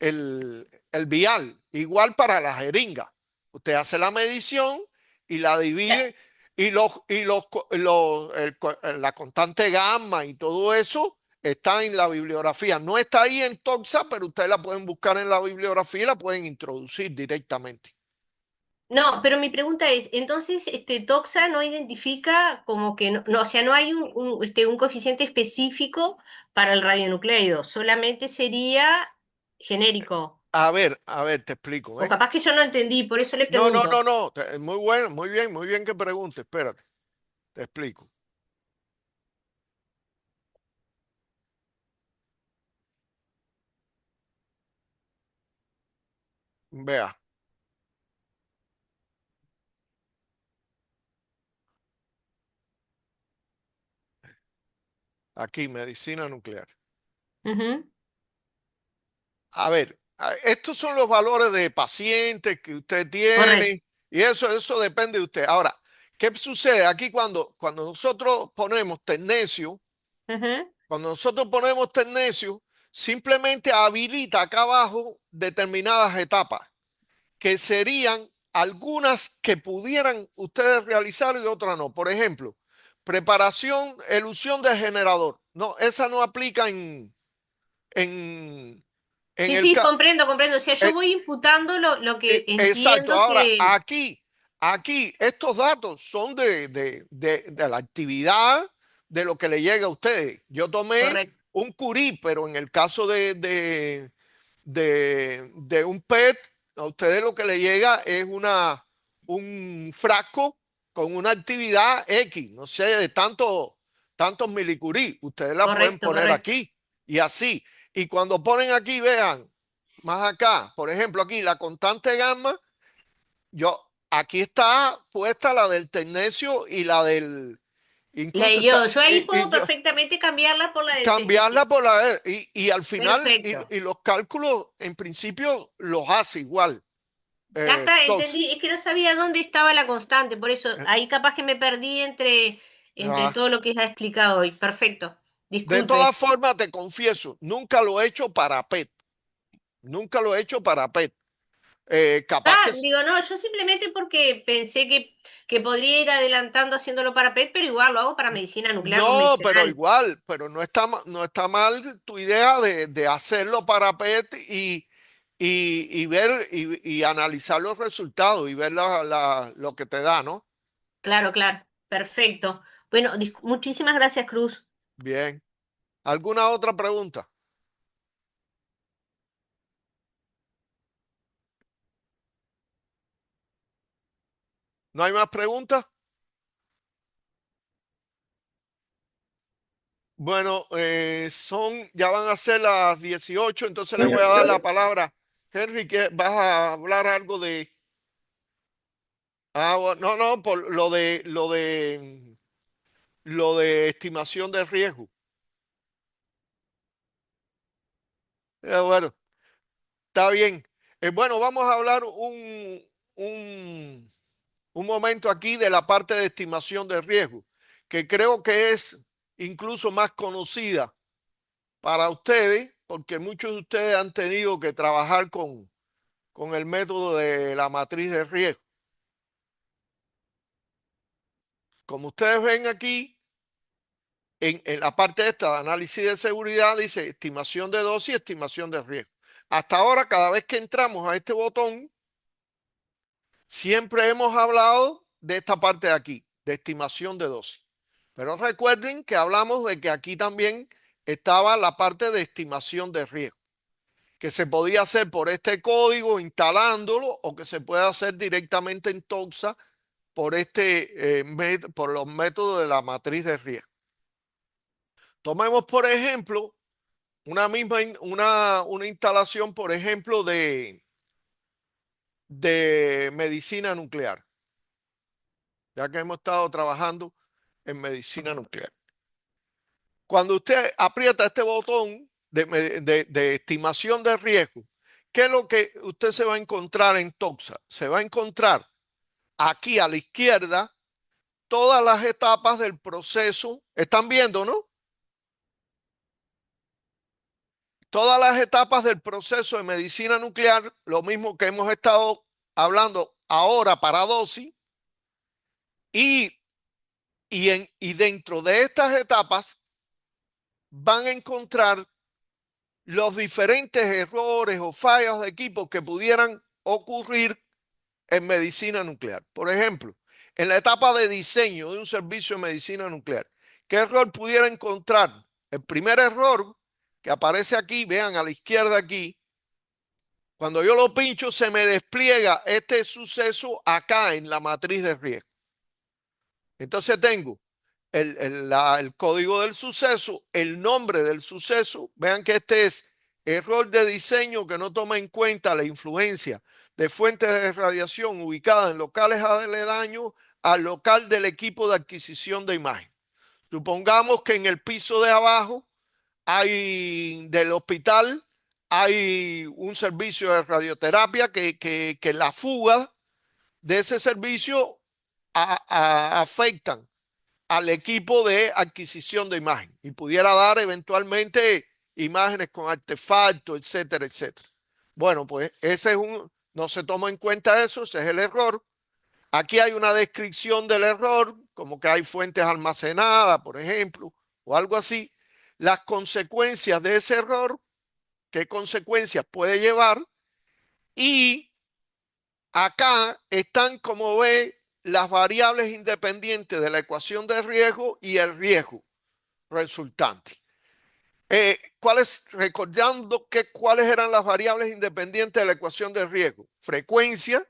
el vial. Igual para la jeringa. Usted hace la medición y la divide la constante gamma y todo eso está en la bibliografía. No está ahí en Toxa, pero ustedes la pueden buscar en la bibliografía y la pueden introducir directamente. No, pero mi pregunta es, entonces, Toxa no identifica como que o sea, no hay un coeficiente específico para el radionucleido, solamente sería genérico. A ver, te explico, O ¿eh? capaz que yo no entendí, por eso le No, no, pregunto. no, no. Muy bueno, muy bien que pregunte. Espérate, te explico. Vea, aquí, medicina nuclear. Ujú, A ver, estos son los valores de pacientes que usted correcto. tiene y eso depende de usted. Ahora, ¿qué sucede? Aquí cuando nosotros ponemos tecnecio, Ujú. simplemente habilita acá abajo determinadas etapas, que serían algunas que pudieran ustedes realizar y otras no. Por ejemplo, preparación, elusión del generador. No, esa no aplica en, en Sí, el sí, caso. comprendo, comprendo. O sea, yo voy imputando lo que Exacto. entiendo Ahora, que... aquí, estos datos son de la actividad de lo que le llega a ustedes. Yo tomé Correcto. un Curie, pero en el caso de un PET, a ustedes lo que le llega es un frasco con una actividad X, no sé, de tantos milicurí. Ustedes la pueden Correcto, poner correcto. aquí y así. Y cuando ponen aquí, vean, más acá, por ejemplo, aquí la constante gamma, aquí está puesta la del tecnecio y la del, La incluso de está, yodo. Yo ahí y puedo yo, perfectamente cambiarla por la del cambiarla tecnecio. por y al final, Perfecto. y los cálculos en principio los hace igual. Ya está, Entonces, entendí. Es que no sabía dónde estaba la constante, por eso eh, ahí capaz que me perdí entre ah, todo lo que has explicado hoy. Perfecto. de todas Disculpe. formas, te confieso, nunca lo he hecho para PET, nunca lo he hecho para PET. Capaz que Ah, digo, no, yo simplemente porque pensé que podría ir adelantando haciéndolo para PET, pero igual lo hago para medicina nuclear no, pero convencional. igual, pero no está mal tu idea de hacerlo para PET y ver y analizar los resultados y ver lo que te da, ¿no? Claro, claro. Perfecto. Bueno, muchísimas gracias, Cruz. Bien. ¿Alguna otra pregunta? ¿No hay más preguntas? Bueno, ya van a ser las 18, entonces le voy a dar la palabra. Henry, que vas a hablar algo de... no, no, por lo de estimación de riesgo. Bueno, está bien. Bueno, vamos a hablar un, un momento aquí de la parte de estimación de riesgo, que creo que es incluso más conocida para ustedes, porque muchos de ustedes han tenido que trabajar con el método de la matriz de riesgo. Como ustedes ven aquí, en la parte esta de análisis de seguridad, dice estimación de dosis, estimación de riesgo. Hasta ahora, cada vez que entramos a este botón, siempre hemos hablado de esta parte de aquí, de estimación de dosis. Pero recuerden que hablamos de que aquí también estaba la parte de estimación de riesgo, que se podía hacer por este código instalándolo o que se puede hacer directamente en Toxa por los métodos de la matriz de riesgo. Tomemos, por ejemplo, una instalación, por ejemplo, de medicina nuclear, ya que hemos estado trabajando en medicina nuclear. Cuando usted aprieta este botón de estimación de riesgo, ¿qué es lo que usted se va a encontrar en Toxa? Se va a encontrar aquí a la izquierda todas las etapas del proceso. ¿Están viendo, no? Todas las etapas del proceso de medicina nuclear, lo mismo que hemos estado hablando ahora para dosis, y, y dentro de estas etapas van a encontrar los diferentes errores o fallas de equipo que pudieran ocurrir en medicina nuclear. Por ejemplo, en la etapa de diseño de un servicio de medicina nuclear, ¿qué error pudiera encontrar? El primer error que aparece aquí, vean a la izquierda aquí, cuando yo lo pincho se me despliega este suceso acá en la matriz de riesgo. Entonces tengo el código del suceso, el nombre del suceso. Vean que este es error de diseño que no toma en cuenta la influencia de fuentes de radiación ubicadas en locales aledaños al local del equipo de adquisición de imagen. Supongamos que en el piso de abajo del hospital hay un servicio de radioterapia que la fuga de ese servicio afectan al equipo de adquisición de imagen y pudiera dar eventualmente imágenes con artefactos, etcétera, etcétera. Bueno, pues no se toma en cuenta eso, ese es el error. Aquí hay una descripción del error, como que hay fuentes almacenadas, por ejemplo, o algo así. Las consecuencias de ese error, qué consecuencias puede llevar, y acá están, como ve, las variables independientes de la ecuación de riesgo y el riesgo resultante. Recordando cuáles eran las variables independientes de la ecuación de riesgo: frecuencia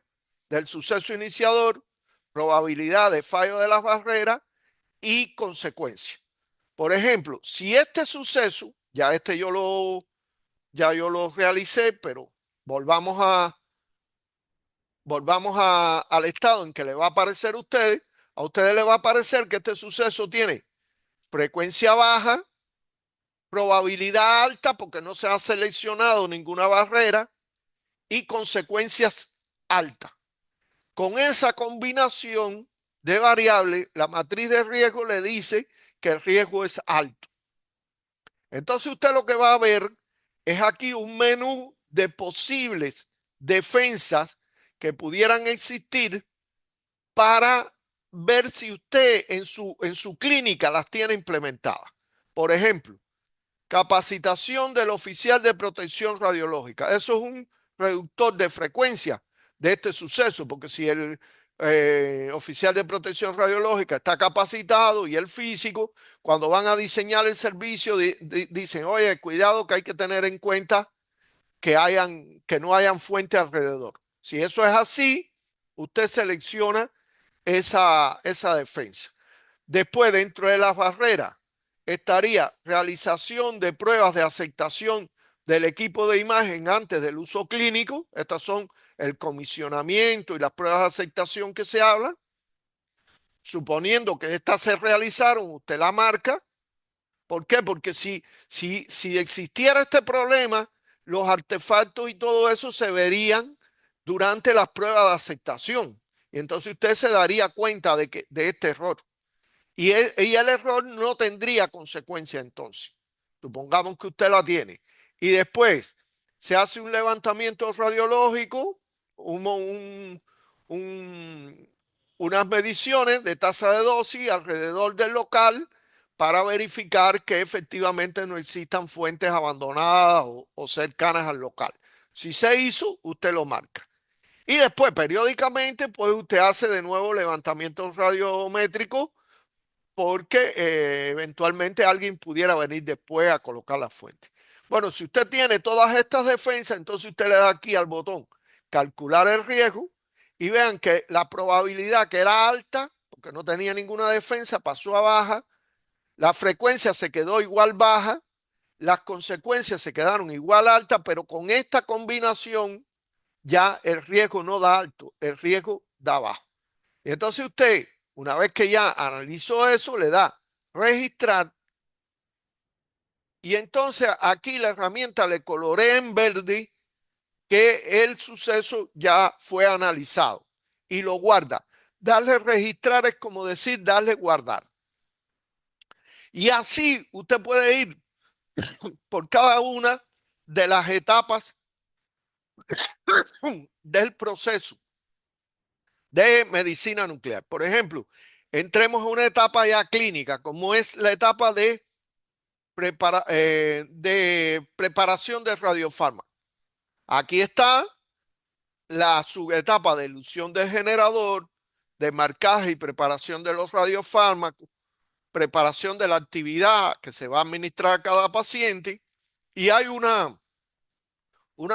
del suceso iniciador, probabilidad de fallo de las barreras y consecuencia. Por ejemplo, si este suceso, ya yo lo realicé, pero volvamos al estado en que le va a aparecer a ustedes les va a aparecer que este suceso tiene frecuencia baja, probabilidad alta porque no se ha seleccionado ninguna barrera y consecuencias altas. Con esa combinación de variables, la matriz de riesgo le dice que el riesgo es alto. Entonces usted lo que va a ver es aquí un menú de posibles defensas que pudieran existir para ver si usted en su clínica las tiene implementadas. Por ejemplo, capacitación del oficial de protección radiológica. Eso es un reductor de frecuencia de este suceso, porque si el oficial de protección radiológica está capacitado y el físico, cuando van a diseñar el servicio, dicen, oye, cuidado que hay que tener en cuenta que no hayan fuente alrededor. Si eso es así, usted selecciona esa defensa. Después, dentro de las barreras, estaría realización de pruebas de aceptación del equipo de imagen antes del uso clínico. Estas son el comisionamiento y las pruebas de aceptación que se hablan. Suponiendo que estas se realizaron, usted la marca. ¿Por qué? Porque si existiera este problema, los artefactos y todo eso se verían durante las pruebas de aceptación. Y entonces usted se daría cuenta de este error. Y el error no tendría consecuencia entonces. Supongamos que usted la tiene. Y después se hace un levantamiento radiológico, unas mediciones de tasa de dosis alrededor del local para verificar que efectivamente no existan fuentes abandonadas o cercanas al local. Si se hizo, usted lo marca. Y después, periódicamente, pues usted hace de nuevo levantamientos radiométricos porque eventualmente alguien pudiera venir después a colocar la fuente. Bueno, si usted tiene todas estas defensas, entonces usted le da aquí al botón calcular el riesgo y vean que la probabilidad que era alta, porque no tenía ninguna defensa, pasó a baja, la frecuencia se quedó igual baja, las consecuencias se quedaron igual altas, pero con esta combinación ya el riesgo no da alto, el riesgo da bajo. Y entonces usted, una vez que ya analizó eso, le da registrar y entonces aquí la herramienta le colorea en verde que el suceso ya fue analizado y lo guarda. Darle registrar es como decir darle guardar. Y así usted puede ir por cada una de las etapas del proceso de medicina nuclear. Por ejemplo, entremos a una etapa ya clínica, como es la etapa de preparación de radiofármacos. Aquí está la subetapa de elusión del generador, de marcaje y preparación de los radiofármacos, preparación de la actividad que se va a administrar a cada paciente, y hay una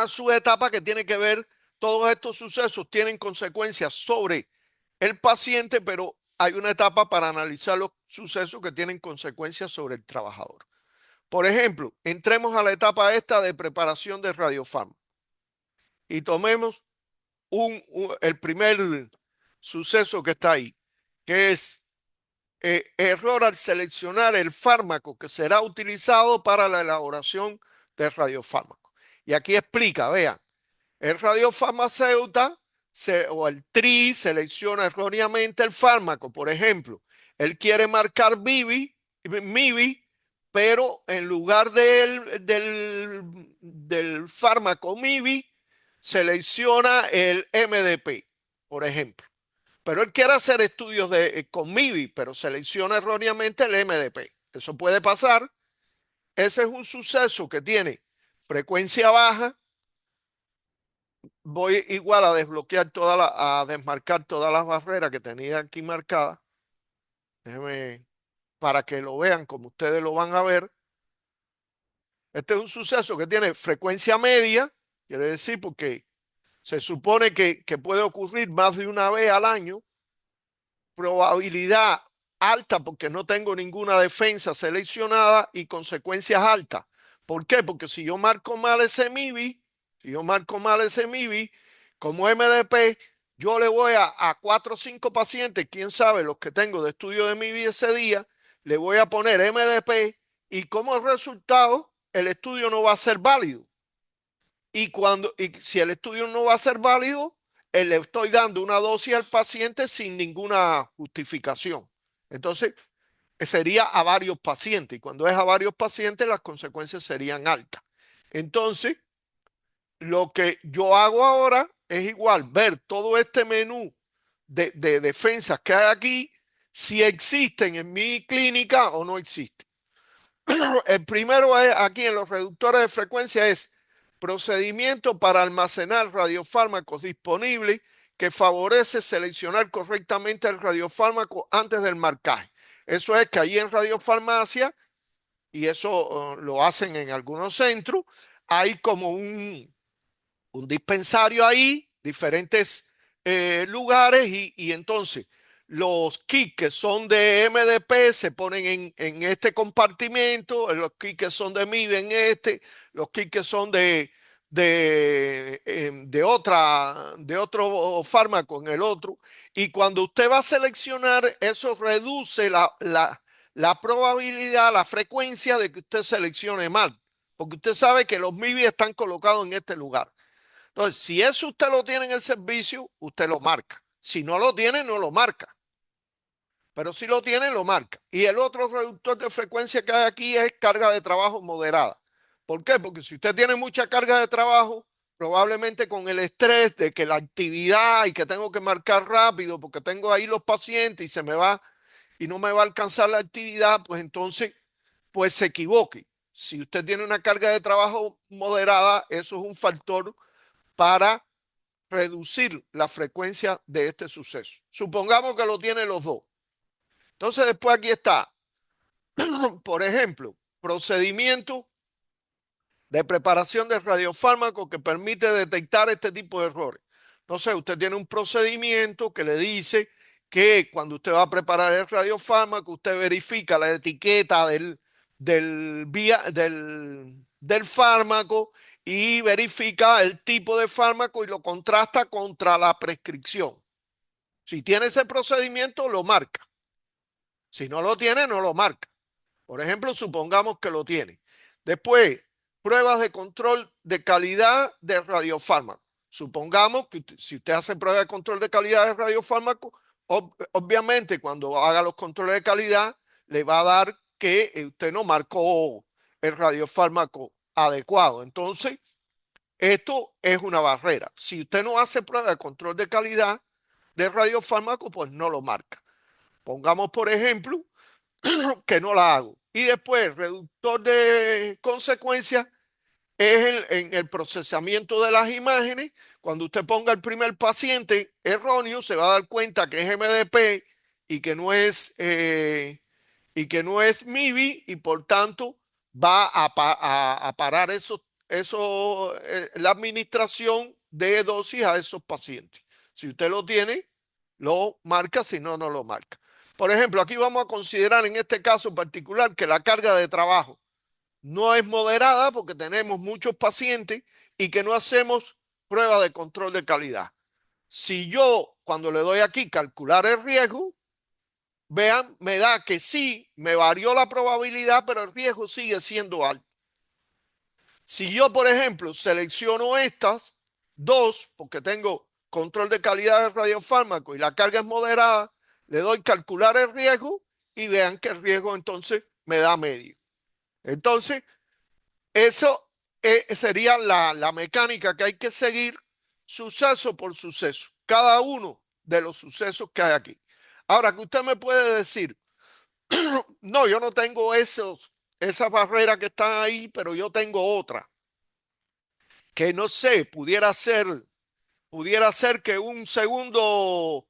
subetapa que tiene que ver, todos estos sucesos tienen consecuencias sobre el paciente, pero hay una etapa para analizar los sucesos que tienen consecuencias sobre el trabajador. Por ejemplo, entremos a la etapa esta de preparación de radiofármacos y tomemos el primer suceso que está ahí, que es error al seleccionar el fármaco que será utilizado para la elaboración del radiofármaco. Y aquí explica, vean, el radiofarmacéutico o el TRI selecciona erróneamente el fármaco. Por ejemplo, él quiere marcar MIBI, pero en lugar del fármaco MIBI, selecciona el MDP, por ejemplo. Pero él quiere hacer estudios con MIBI, pero selecciona erróneamente el MDP. Eso puede pasar. Ese es un suceso que tiene frecuencia baja. Voy igual a desbloquear a desmarcar todas las barreras que tenía aquí marcadas. Déjenme para que lo vean como ustedes lo van a ver. Este es un suceso que tiene frecuencia media, quiere decir porque se supone que puede ocurrir más de una vez al año, probabilidad alta porque no tengo ninguna defensa seleccionada y consecuencias altas. ¿Por qué? Porque si yo marco mal ese MIBI, como MDP, yo le voy a 4 o 5 pacientes, quién sabe, los que tengo de estudio de MIBI ese día, le voy a poner MDP y como resultado el estudio no va a ser válido. Y si el estudio no va a ser válido, le estoy dando una dosis al paciente sin ninguna justificación. Entonces, sería a varios pacientes. Y cuando es a varios pacientes, las consecuencias serían altas. Entonces, lo que yo hago ahora es igual, ver todo este menú de defensas que hay aquí, si existen en mi clínica o no existen. El primero es aquí en los reductores de frecuencia es procedimiento para almacenar radiofármacos disponibles que favorece seleccionar correctamente el radiofármaco antes del marcaje. Eso es que ahí en radiofarmacia, y eso lo hacen en algunos centros, hay como un dispensario ahí, diferentes lugares y entonces los kits que son de MDP se ponen en este compartimento, los kits que son de MIB en este, los kits que son de otro fármaco en el otro. Y cuando usted va a seleccionar, eso reduce la probabilidad, la frecuencia de que usted seleccione mal, porque usted sabe que los MIB están colocados en este lugar. Entonces, si eso usted lo tiene en el servicio, usted lo marca. Si no lo tiene, no lo marca. Pero si lo tiene, lo marca. Y el otro reductor de frecuencia que hay aquí es carga de trabajo moderada. ¿Por qué? Porque si usted tiene mucha carga de trabajo, probablemente con el estrés de que la actividad y que tengo que marcar rápido porque tengo ahí los pacientes y se me va y no me va a alcanzar la actividad, pues entonces, pues se equivoque. Si usted tiene una carga de trabajo moderada, eso es un factor para reducir la frecuencia de este suceso. Supongamos que lo tiene los dos. Entonces después aquí está, por ejemplo, procedimiento de preparación de radiofármacos que permite detectar este tipo de errores. Entonces usted tiene un procedimiento que le dice que cuando usted va a preparar el radiofármaco, usted verifica la etiqueta del fármaco y verifica el tipo de fármaco y lo contrasta contra la prescripción. Si tiene ese procedimiento, lo marca. Si no lo tiene, no lo marca. Por ejemplo, supongamos que lo tiene. Después, pruebas de control de calidad de radiofármaco. Supongamos que si usted hace pruebas de control de calidad de radiofármaco, obviamente cuando haga los controles de calidad, le va a dar que usted no marcó el radiofármaco adecuado. Entonces, esto es una barrera. Si usted no hace prueba de control de calidad de radiofármaco, pues no lo marca. Pongamos, por ejemplo, que no la hago. Y después, reductor de consecuencias es en el procesamiento de las imágenes. Cuando usted ponga el primer paciente erróneo, se va a dar cuenta que es MDP y que no es MIBI y por tanto va a parar la administración de dosis a esos pacientes. Si usted lo tiene, lo marca, si no, no lo marca. Por ejemplo, aquí vamos a considerar en este caso particular que la carga de trabajo no es moderada porque tenemos muchos pacientes y que no hacemos prueba de control de calidad. Si yo, cuando le doy aquí calcular el riesgo, vean, me da que sí, me varió la probabilidad, pero el riesgo sigue siendo alto. Si yo, por ejemplo, selecciono estas dos, porque tengo control de calidad de radiofármaco y la carga es moderada, le doy calcular el riesgo y vean que el riesgo entonces me da medio. Entonces, eso sería la mecánica que hay que seguir suceso por suceso, cada uno de los sucesos que hay aquí. Ahora, que usted me puede decir, no, yo no tengo esas barreras que están ahí, pero yo tengo otra, que no sé, pudiera ser que un segundo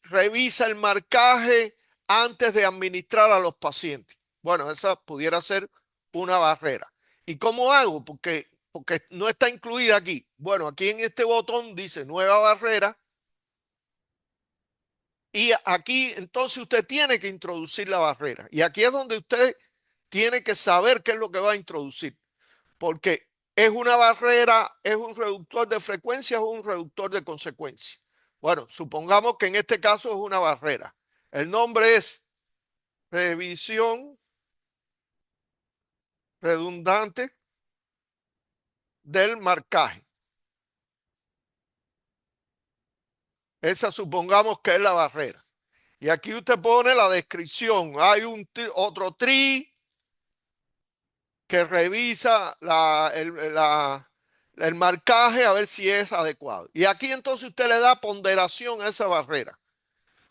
revisa el marcaje antes de administrar a los pacientes. Bueno, esa pudiera ser una barrera. ¿Y cómo hago? Porque no está incluida aquí. Bueno, aquí en este botón dice nueva barrera. Y aquí entonces usted tiene que introducir la barrera. Y aquí es donde usted tiene que saber qué es lo que va a introducir. Porque es una barrera, es un reductor de frecuencia o un reductor de consecuencia. Bueno, supongamos que en este caso es una barrera. El nombre es revisión redundante del marcaje. Esa supongamos que es la barrera. Y aquí usted pone la descripción. Hay otro tree que revisa el marcaje a ver si es adecuado. Y aquí entonces usted le da ponderación a esa barrera.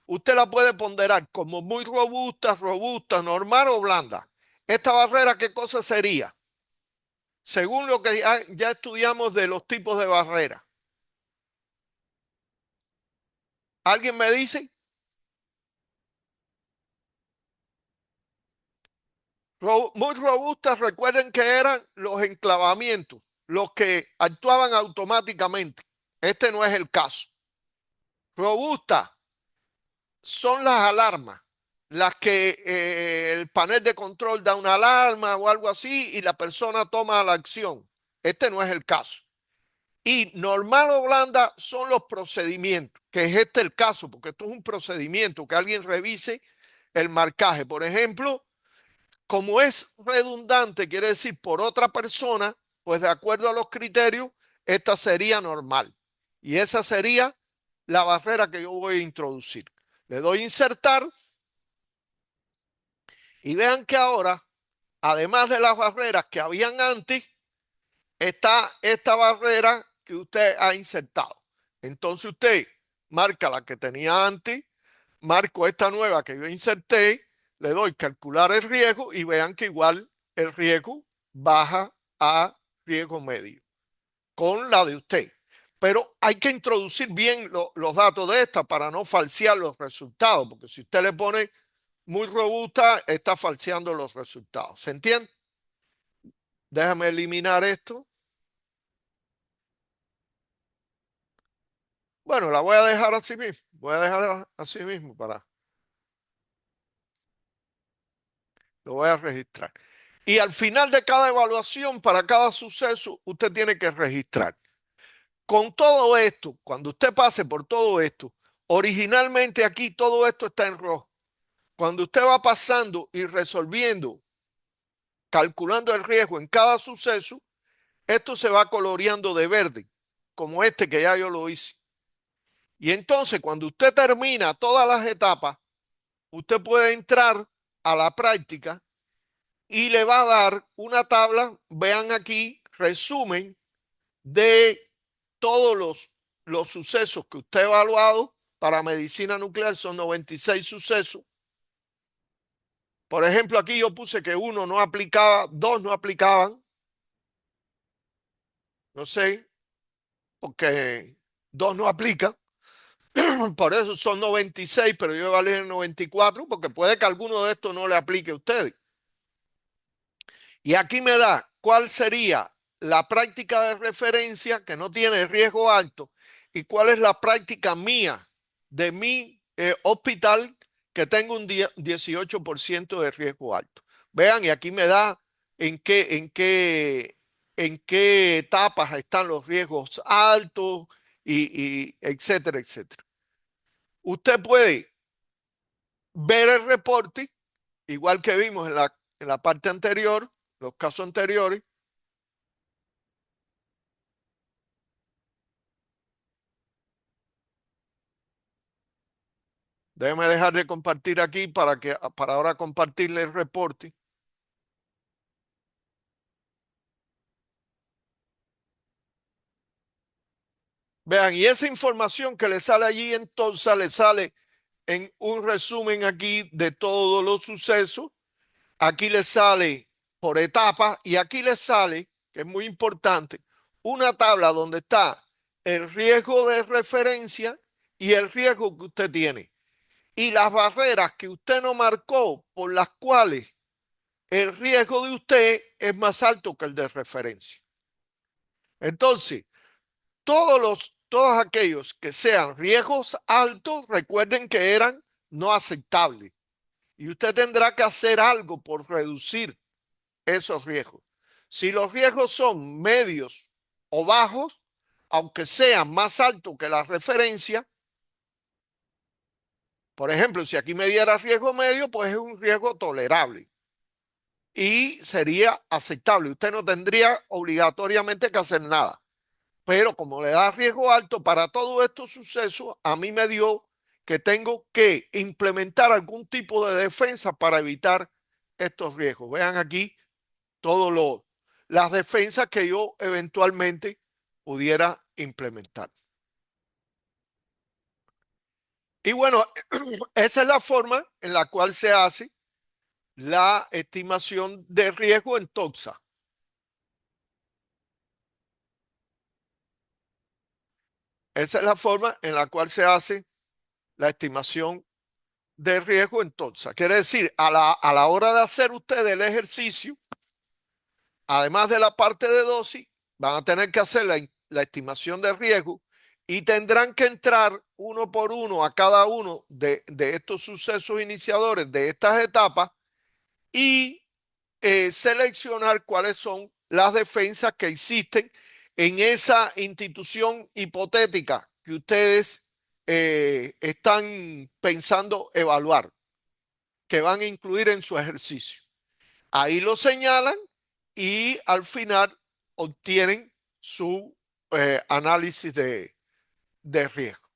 Usted la puede ponderar como muy robusta, robusta, normal o blanda. Esta barrera, ¿qué cosa sería? Según lo que ya estudiamos de los tipos de barrera. ¿Alguien me dice? Muy robustas, recuerden que eran los enclavamientos, los que actuaban automáticamente. Este no es el caso. Robusta son las alarmas, las que el panel de control da una alarma o algo así y la persona toma la acción. Este no es el caso. Y normal o blanda son los procedimientos, que es este el caso, porque esto es un procedimiento, que alguien revise el marcaje. Por ejemplo, como es redundante, quiere decir por otra persona, pues de acuerdo a los criterios, esta sería normal. Y esa sería la barrera que yo voy a introducir. Le doy insertar y vean que ahora, además de las barreras que habían antes, está esta barrera que usted ha insertado. Entonces usted marca la que tenía antes, marco esta nueva que yo inserté, le doy calcular el riesgo y vean que igual el riesgo baja a riesgo medio con la de usted. Pero hay que introducir bien los datos de esta para no falsear los resultados, porque si usted le pone muy robusta, está falseando los resultados. ¿Se entiende? Déjame eliminar esto. Bueno, la voy a dejar así mismo. Voy a dejar así mismo lo voy a registrar. Y al final de cada evaluación, para cada suceso, usted tiene que registrar. Con todo esto, cuando usted pase por todo esto, originalmente aquí todo esto está en rojo. Cuando usted va pasando y resolviendo, calculando el riesgo en cada suceso, esto se va coloreando de verde, como este que ya yo lo hice. Y entonces, cuando usted termina todas las etapas, usted puede entrar a la práctica y le va a dar una tabla, vean aquí, resumen de todos los sucesos que usted ha evaluado para medicina nuclear, son 96 sucesos. Por ejemplo, aquí yo puse que uno no aplicaba, dos no aplicaban, no sé, porque dos no aplican. Por eso son 96, pero yo evalué en 94, porque puede que alguno de estos no le aplique a ustedes. Y aquí me da cuál sería la práctica de referencia que no tiene riesgo alto y cuál es la práctica mía de mi hospital que tengo un 18% de riesgo alto. Vean, y aquí me da en qué etapas están los riesgos altos y etcétera, etcétera. Usted puede ver el reporte, igual que vimos en la parte anterior, los casos anteriores. Déjeme dejar de compartir aquí para ahora compartirle el reporte. Vean, y esa información que le sale allí, entonces le sale en un resumen aquí de todos los sucesos. Aquí le sale por etapas y aquí le sale, que es muy importante, una tabla donde está el riesgo de referencia y el riesgo que usted tiene. Y las barreras que usted no marcó por las cuales el riesgo de usted es más alto que el de referencia. Entonces, todos aquellos que sean riesgos altos, recuerden que eran no aceptables. Y usted tendrá que hacer algo por reducir esos riesgos. Si los riesgos son medios o bajos, aunque sean más altos que la referencia, por ejemplo, si aquí me diera riesgo medio, pues es un riesgo tolerable y sería aceptable. Usted no tendría obligatoriamente que hacer nada. Pero como le da riesgo alto para todos estos sucesos, a mí me dio que tengo que implementar algún tipo de defensa para evitar estos riesgos. Vean aquí todas las defensas que yo eventualmente pudiera implementar. Y bueno, esa es la forma en la cual se hace la estimación de riesgo en TOXA. Esa es la forma en la cual se hace la estimación de riesgo en TOXA. Quiere decir, a la hora de hacer usted el ejercicio, además de la parte de dosis, van a tener que hacer la estimación de riesgo y tendrán que entrar uno por uno a cada uno de estos sucesos iniciadores de estas etapas y seleccionar cuáles son las defensas que existen en esa institución hipotética que ustedes están pensando evaluar, que van a incluir en su ejercicio. Ahí lo señalan y al final obtienen su análisis de riesgo.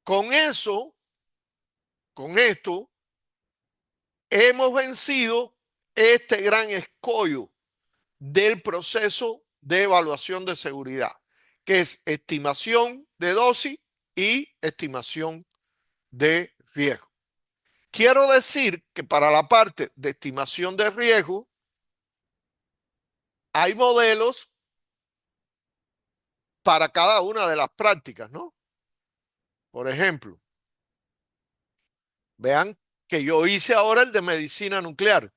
Con eso, con esto, hemos vencido este gran escollo del proceso de evaluación de seguridad, que es estimación de dosis y estimación de riesgo. Quiero decir que para la parte de estimación de riesgo hay modelos para cada una de las prácticas, ¿no? Por ejemplo, vean que yo hice ahora el de medicina nuclear,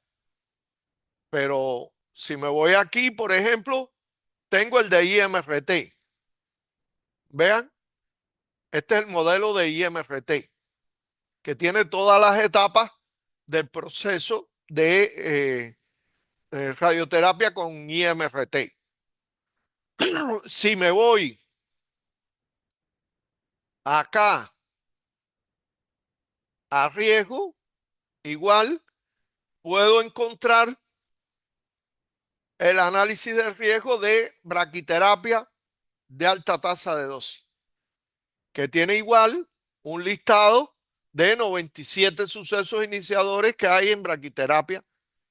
pero si me voy aquí, por ejemplo, tengo el de IMRT. Vean, este es el modelo de IMRT, que tiene todas las etapas del proceso de radioterapia con IMRT. Si me voy acá a riesgo, igual puedo encontrar el análisis de riesgo de braquiterapia de alta tasa de dosis, que tiene igual un listado de 97 sucesos iniciadores que hay en braquiterapia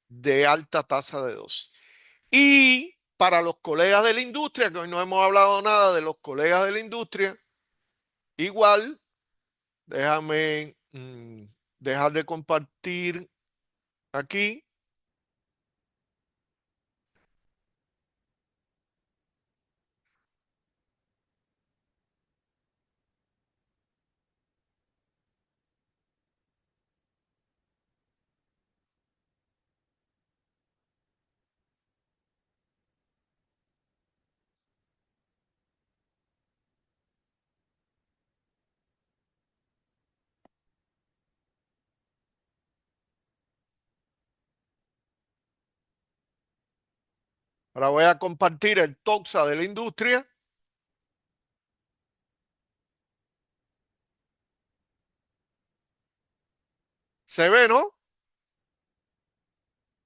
de alta tasa de dosis. Y para los colegas de la industria, que hoy no hemos hablado nada de los colegas de la industria, igual, déjame dejar de compartir aquí. Ahora voy a compartir el TOXA de la industria. Se ve, ¿no?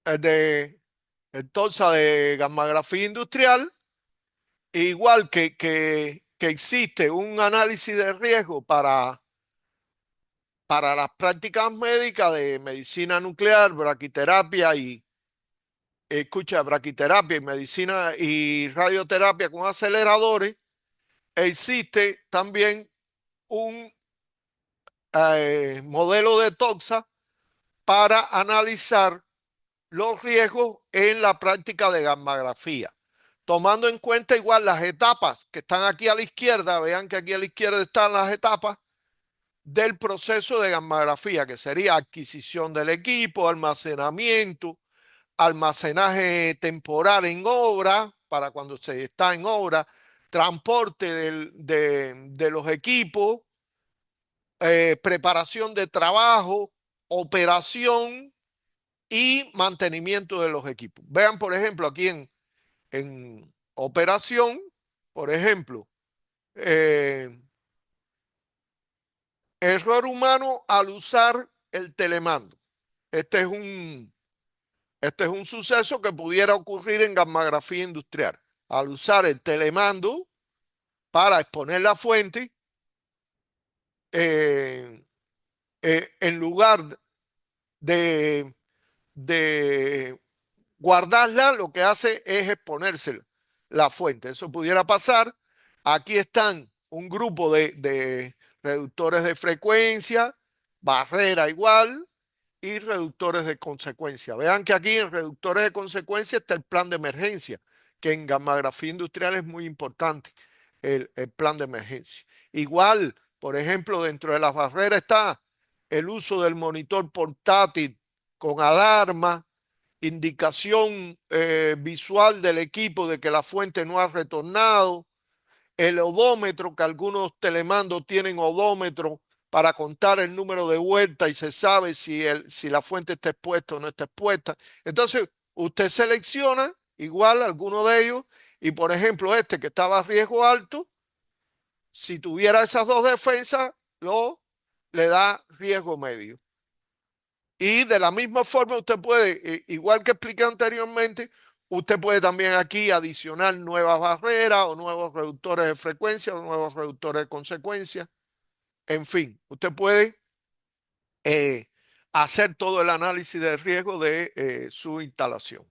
El TOXA de gammagrafía industrial, igual que existe un análisis de riesgo para las prácticas médicas de medicina nuclear, braquiterapia y braquiterapia y medicina y radioterapia con aceleradores, existe también un modelo de TOXA para analizar los riesgos en la práctica de gammagrafía, tomando en cuenta igual las etapas que están aquí a la izquierda. Vean que aquí a la izquierda están las etapas del proceso de gammagrafía, que sería adquisición del equipo, almacenamiento, almacenaje temporal en obra, para cuando se está en obra, transporte de los equipos, preparación de trabajo, operación y mantenimiento de los equipos. Vean, por ejemplo, aquí en operación, por ejemplo, eh, error humano al usar el telemando. Este es este es un suceso que pudiera ocurrir en gammagrafía industrial. Al usar el telemando para exponer la fuente, eh, en lugar de, de guardarla, lo que hace es exponerse la fuente. Eso pudiera pasar. Aquí están un grupo de reductores de frecuencia, barrera igual, y reductores de consecuencia. Vean que aquí en reductores de consecuencia está el plan de emergencia, que en gammagrafía industrial es muy importante, el plan de emergencia. Igual, por ejemplo, dentro de las barreras está el uso del monitor portátil con alarma, indicación visual del equipo de que la fuente no ha retornado, el odómetro, que algunos telemandos tienen odómetro para contar el número de vueltas y se sabe si la fuente está expuesta o no está expuesta. Entonces, usted selecciona igual alguno de ellos y, por ejemplo, este que estaba a riesgo alto, si tuviera esas dos defensas, le da riesgo medio. Y de la misma forma usted puede, igual que expliqué anteriormente, usted puede también aquí adicionar nuevas barreras o nuevos reductores de frecuencia o nuevos reductores de consecuencia. En fin, usted puede eh, hacer todo el análisis de riesgo de su instalación.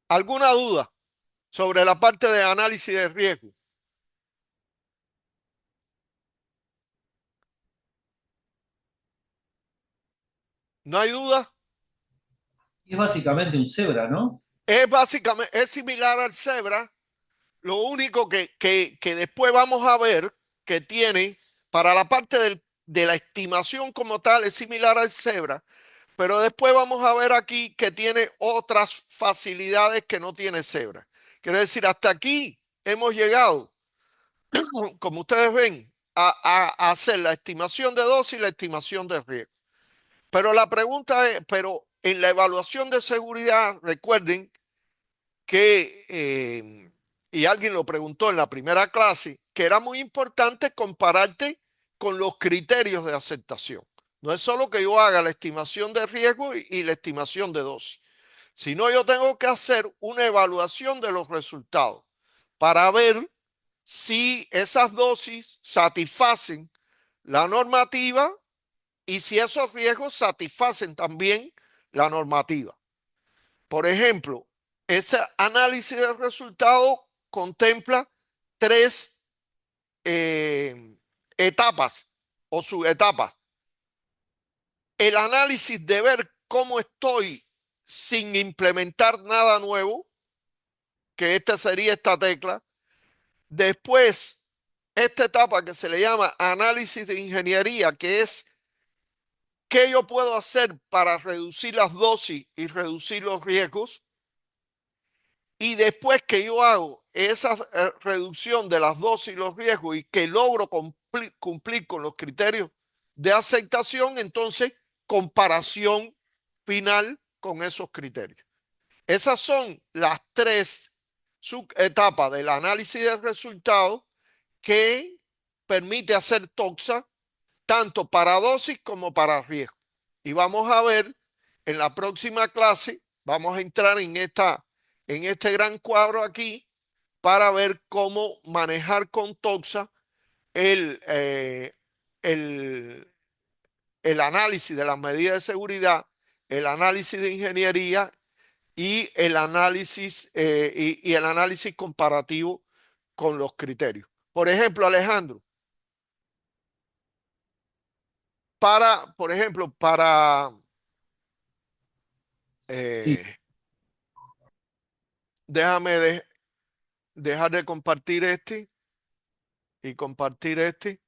¿Alguna duda sobre la parte de análisis de riesgo? ¿No hay duda? Es básicamente un cebra, ¿no? Es básicamente, es similar al Zebra. Lo único que después vamos a ver que tiene para la parte de la estimación como tal es similar al Zebra, pero después vamos a ver aquí que tiene otras facilidades que no tiene Zebra. Quiero decir, hasta aquí hemos llegado, como ustedes ven, a hacer la estimación de dosis y la estimación de riesgo. Pero la pregunta es, pero en la evaluación de seguridad, recuerden que, y alguien lo preguntó en la primera clase, que era muy importante compararte con los criterios de aceptación. No es solo que yo haga la estimación de riesgo y la estimación de dosis, sino yo tengo que hacer una evaluación de los resultados para ver si esas dosis satisfacen la normativa y si esos riesgos satisfacen también la normativa. Por ejemplo, ese análisis de resultados contempla tres etapas o subetapas. El análisis de ver cómo estoy sin implementar nada nuevo, que esta sería esta tecla. Después, esta etapa que se le llama análisis de ingeniería, que es qué yo puedo hacer para reducir las dosis y reducir los riesgos. Y después que yo hago esa reducción de las dosis y los riesgos y que logro cumplir con los criterios de aceptación, entonces comparación final con esos criterios. Esas son las tres subetapas del análisis de resultados que permite hacer TOXA tanto para dosis como para riesgo. Y vamos a ver en la próxima clase, vamos a entrar en este gran cuadro aquí para ver cómo manejar con TOXA el, eh, el, el análisis de las medidas de seguridad, el análisis de ingeniería y y el análisis comparativo con los criterios. Por ejemplo, Alejandro, por ejemplo, Sí. eh, déjame dejar de compartir este. y compartir este.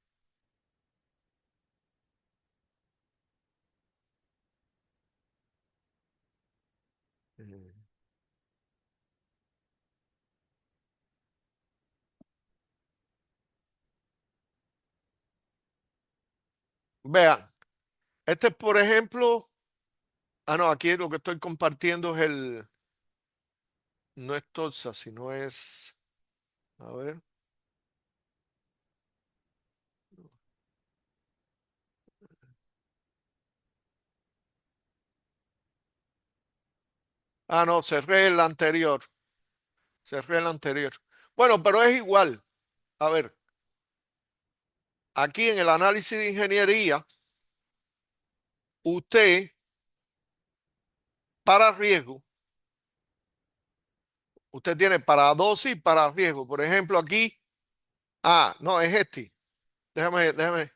Vean, este es, por ejemplo, no, aquí lo que estoy compartiendo es no es Toxa, sino es, a ver. No, cerré el anterior. Cerré el anterior. Bueno, pero es igual. A ver, aquí en el análisis de ingeniería, usted para riesgo, usted tiene para dosis y para riesgo. Por ejemplo, aquí, no, es este. Déjame,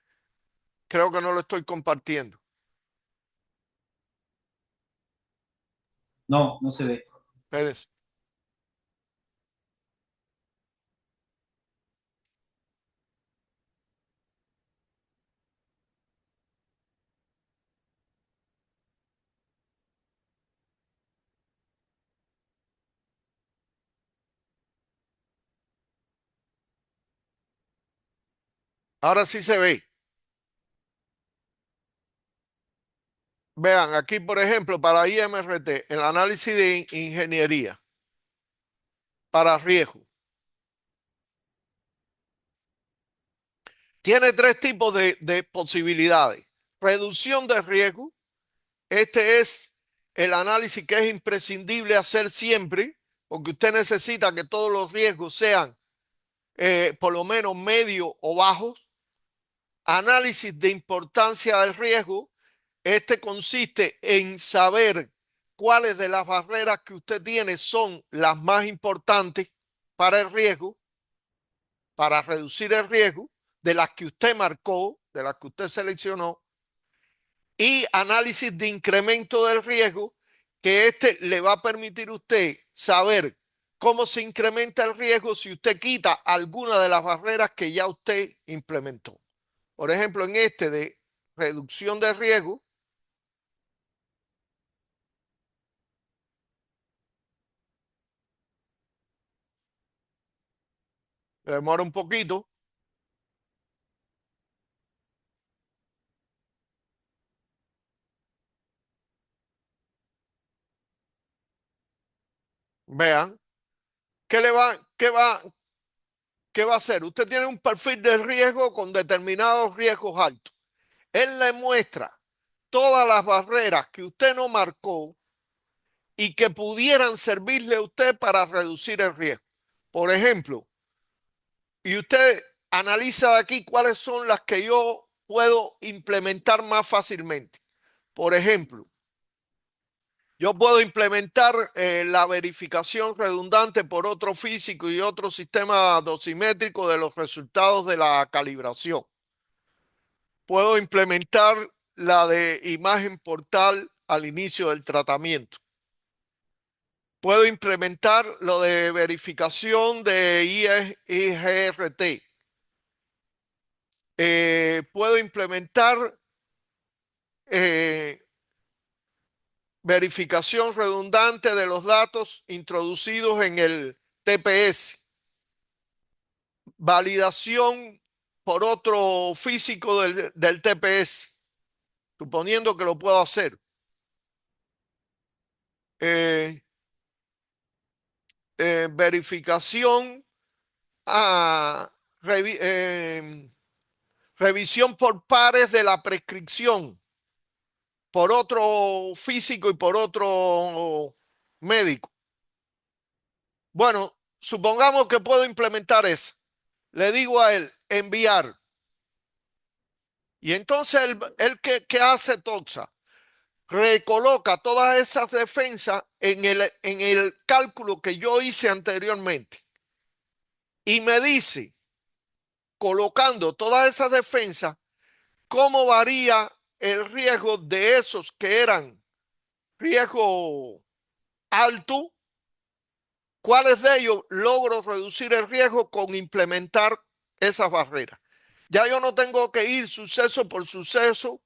creo que no lo estoy compartiendo. No, no se ve. Espérense. Ahora sí se ve. Vean, aquí, por ejemplo, para IMRT, el análisis de ingeniería para riesgo. Tiene tres tipos de posibilidades. Reducción de riesgo. Este es el análisis que es imprescindible hacer siempre, porque usted necesita que todos los riesgos sean por lo menos medios o bajos. Análisis de importancia del riesgo. Este consiste en saber cuáles de las barreras que usted tiene son las más importantes para el riesgo, para reducir el riesgo, de las que usted marcó, de las que usted seleccionó, y análisis de incremento del riesgo, que este le va a permitir a usted saber cómo se incrementa el riesgo si usted quita alguna de las barreras que ya usted implementó. Por ejemplo, en este de reducción de riesgo, demora un poquito. Vean, qué va a hacer? Usted tiene un perfil de riesgo con determinados riesgos altos. Él le muestra todas las barreras que usted no marcó y que pudieran servirle a usted para reducir el riesgo. Por ejemplo, y usted analiza de aquí cuáles son las que yo puedo implementar más fácilmente. Por ejemplo, yo puedo implementar la verificación redundante por otro físico y otro sistema dosimétrico de los resultados de la calibración. Puedo implementar la de imagen portal al inicio del tratamiento. Puedo implementar lo de verificación de IGRT. Puedo implementar eh, verificación redundante de los datos introducidos en el TPS. Validación por otro físico del TPS, suponiendo que lo puedo hacer. Eh, verificación a revisión por pares de la prescripción por otro físico y por otro médico. Bueno, supongamos que puedo implementar eso. Le digo a él, enviar. Y entonces ¿qué hace Toxa? Recoloca todas esas defensas en el cálculo que yo hice anteriormente. Y me dice, colocando todas esas defensas, cómo varía el riesgo de esos que eran riesgo alto, cuáles de ellos logro reducir el riesgo con implementar esas barreras. Ya yo no tengo que ir suceso por suceso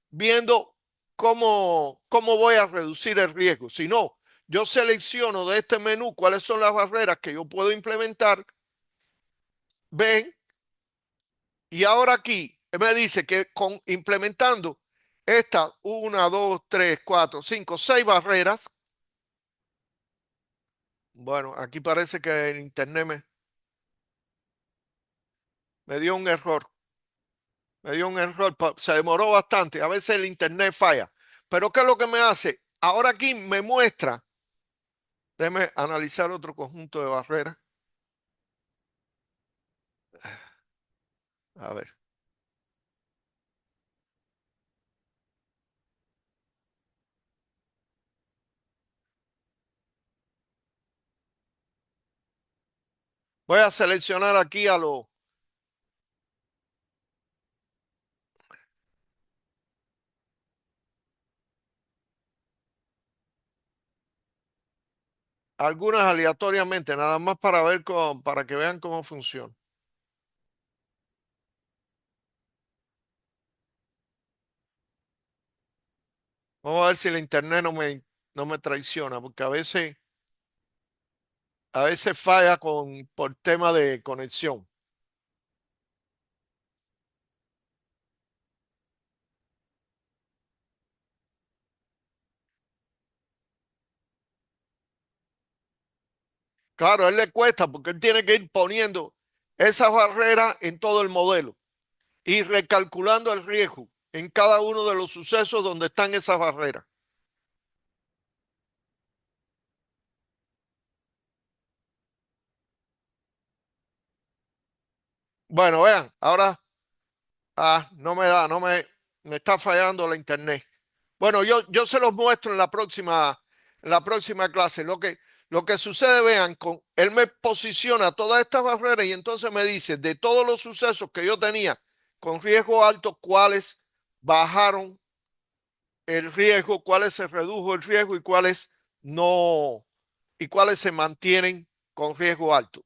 viendo cómo voy a reducir el riesgo, sino yo selecciono de este menú cuáles son las barreras que yo puedo implementar. Ven, y ahora aquí me dice que implementando estas 1, 2, 3, 4, 5, 6 barreras. Bueno, aquí parece que el internet me dio un error. Me dio un error, se demoró bastante. A veces el internet falla. Pero ¿qué es lo que me hace? Ahora aquí me muestra, déjeme analizar otro conjunto de barreras. A ver. Voy a seleccionar aquí algunas aleatoriamente, nada más para ver para que vean cómo funciona. Vamos a ver si el internet no me traiciona, porque a veces falla por tema de conexión. Claro, a él le cuesta porque él tiene que ir poniendo esas barreras en todo el modelo y recalculando el riesgo en cada uno de los sucesos donde están esas barreras. Bueno, vean, ahora no me da, me está fallando la internet. Bueno, yo se los muestro en la próxima clase. Lo que sucede, vean, él me posiciona todas estas barreras y entonces me dice de todos los sucesos que yo tenía con riesgo alto, cuáles bajaron el riesgo, cuáles se redujo el riesgo y cuáles no, y cuáles se mantienen con riesgo alto.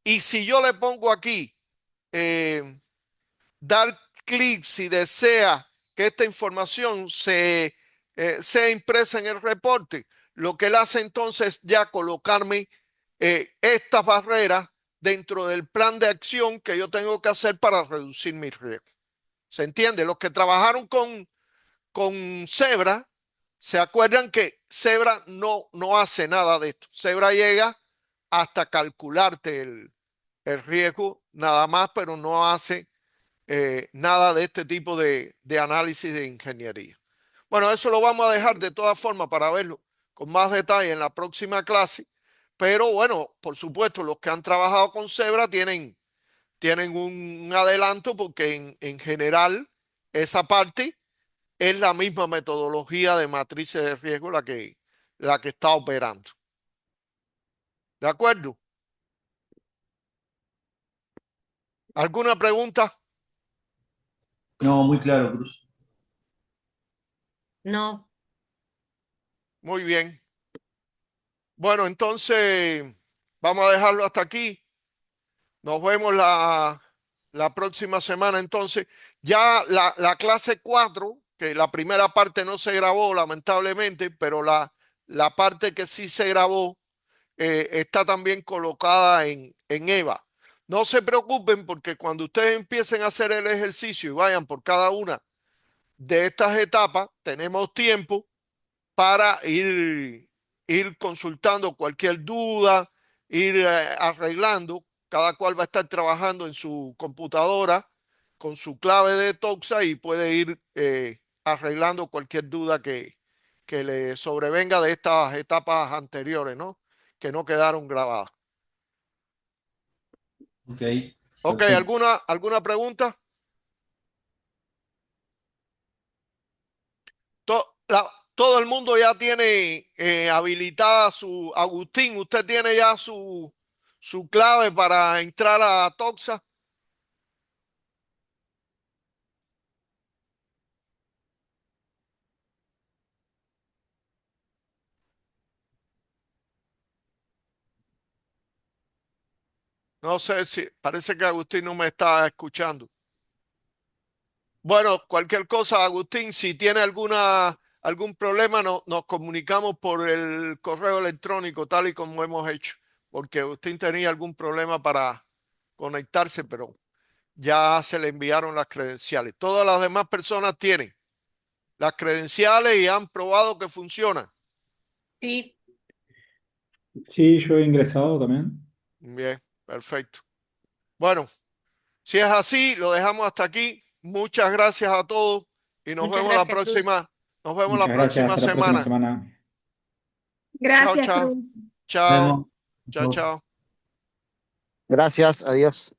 Y si yo le pongo aquí, eh, dar clic si desea que esta información sea impresa en el reporte, lo que él hace entonces es ya colocarme estas barreras dentro del plan de acción que yo tengo que hacer para reducir mi riesgo. ¿Se entiende? Los que trabajaron con Zebra, se acuerdan que Zebra no hace nada de esto. Zebra llega hasta calcularte el riesgo nada más, pero no hace nada de este tipo de análisis de ingeniería. Bueno, eso lo vamos a dejar de todas formas para verlo con más detalle en la próxima clase. Pero bueno, por supuesto, los que han trabajado con Zebra tienen un adelanto porque en general esa parte es la misma metodología de matrices de riesgo la que está operando. ¿De acuerdo? ¿Alguna pregunta? No, muy claro, Cruz. No, Muy bien. Bueno, entonces vamos a dejarlo hasta aquí. Nos vemos la próxima semana. Entonces, ya la clase 4, que la primera parte no se grabó, lamentablemente, pero la parte que sí se grabó está también colocada en EVA. No se preocupen porque cuando ustedes empiecen a hacer el ejercicio y vayan por cada una de estas etapas, tenemos tiempo para ir consultando cualquier duda, ir arreglando. Cada cual va a estar trabajando en su computadora con su clave de Toxa y puede ir arreglando cualquier duda que le sobrevenga de estas etapas anteriores, ¿no? Que no quedaron grabadas. Ok, Ok, perfecto. ¿alguna pregunta? Todo el mundo ya tiene habilitada Agustín, usted tiene ya su clave para entrar a Toxa. No sé si parece que Agustín no me está escuchando. Bueno, cualquier cosa, Agustín, si tiene algún problema, nos comunicamos por el correo electrónico, tal y como hemos hecho, porque Agustín tenía algún problema para conectarse, pero ya se le enviaron las credenciales. Todas las demás personas tienen las credenciales y han probado que funcionan. Sí, Sí, yo he ingresado también. Bien, perfecto. Bueno, si es así, lo dejamos hasta aquí. Muchas gracias a todos y nos muchas vemos la gracias, Cruz. próxima. Nos vemos la Muchas gracias. próxima Hasta la próxima semana. semana. Chao, Gracias, chao, Cruz. chao, Nos chao, vemos. chao. Gracias, adiós.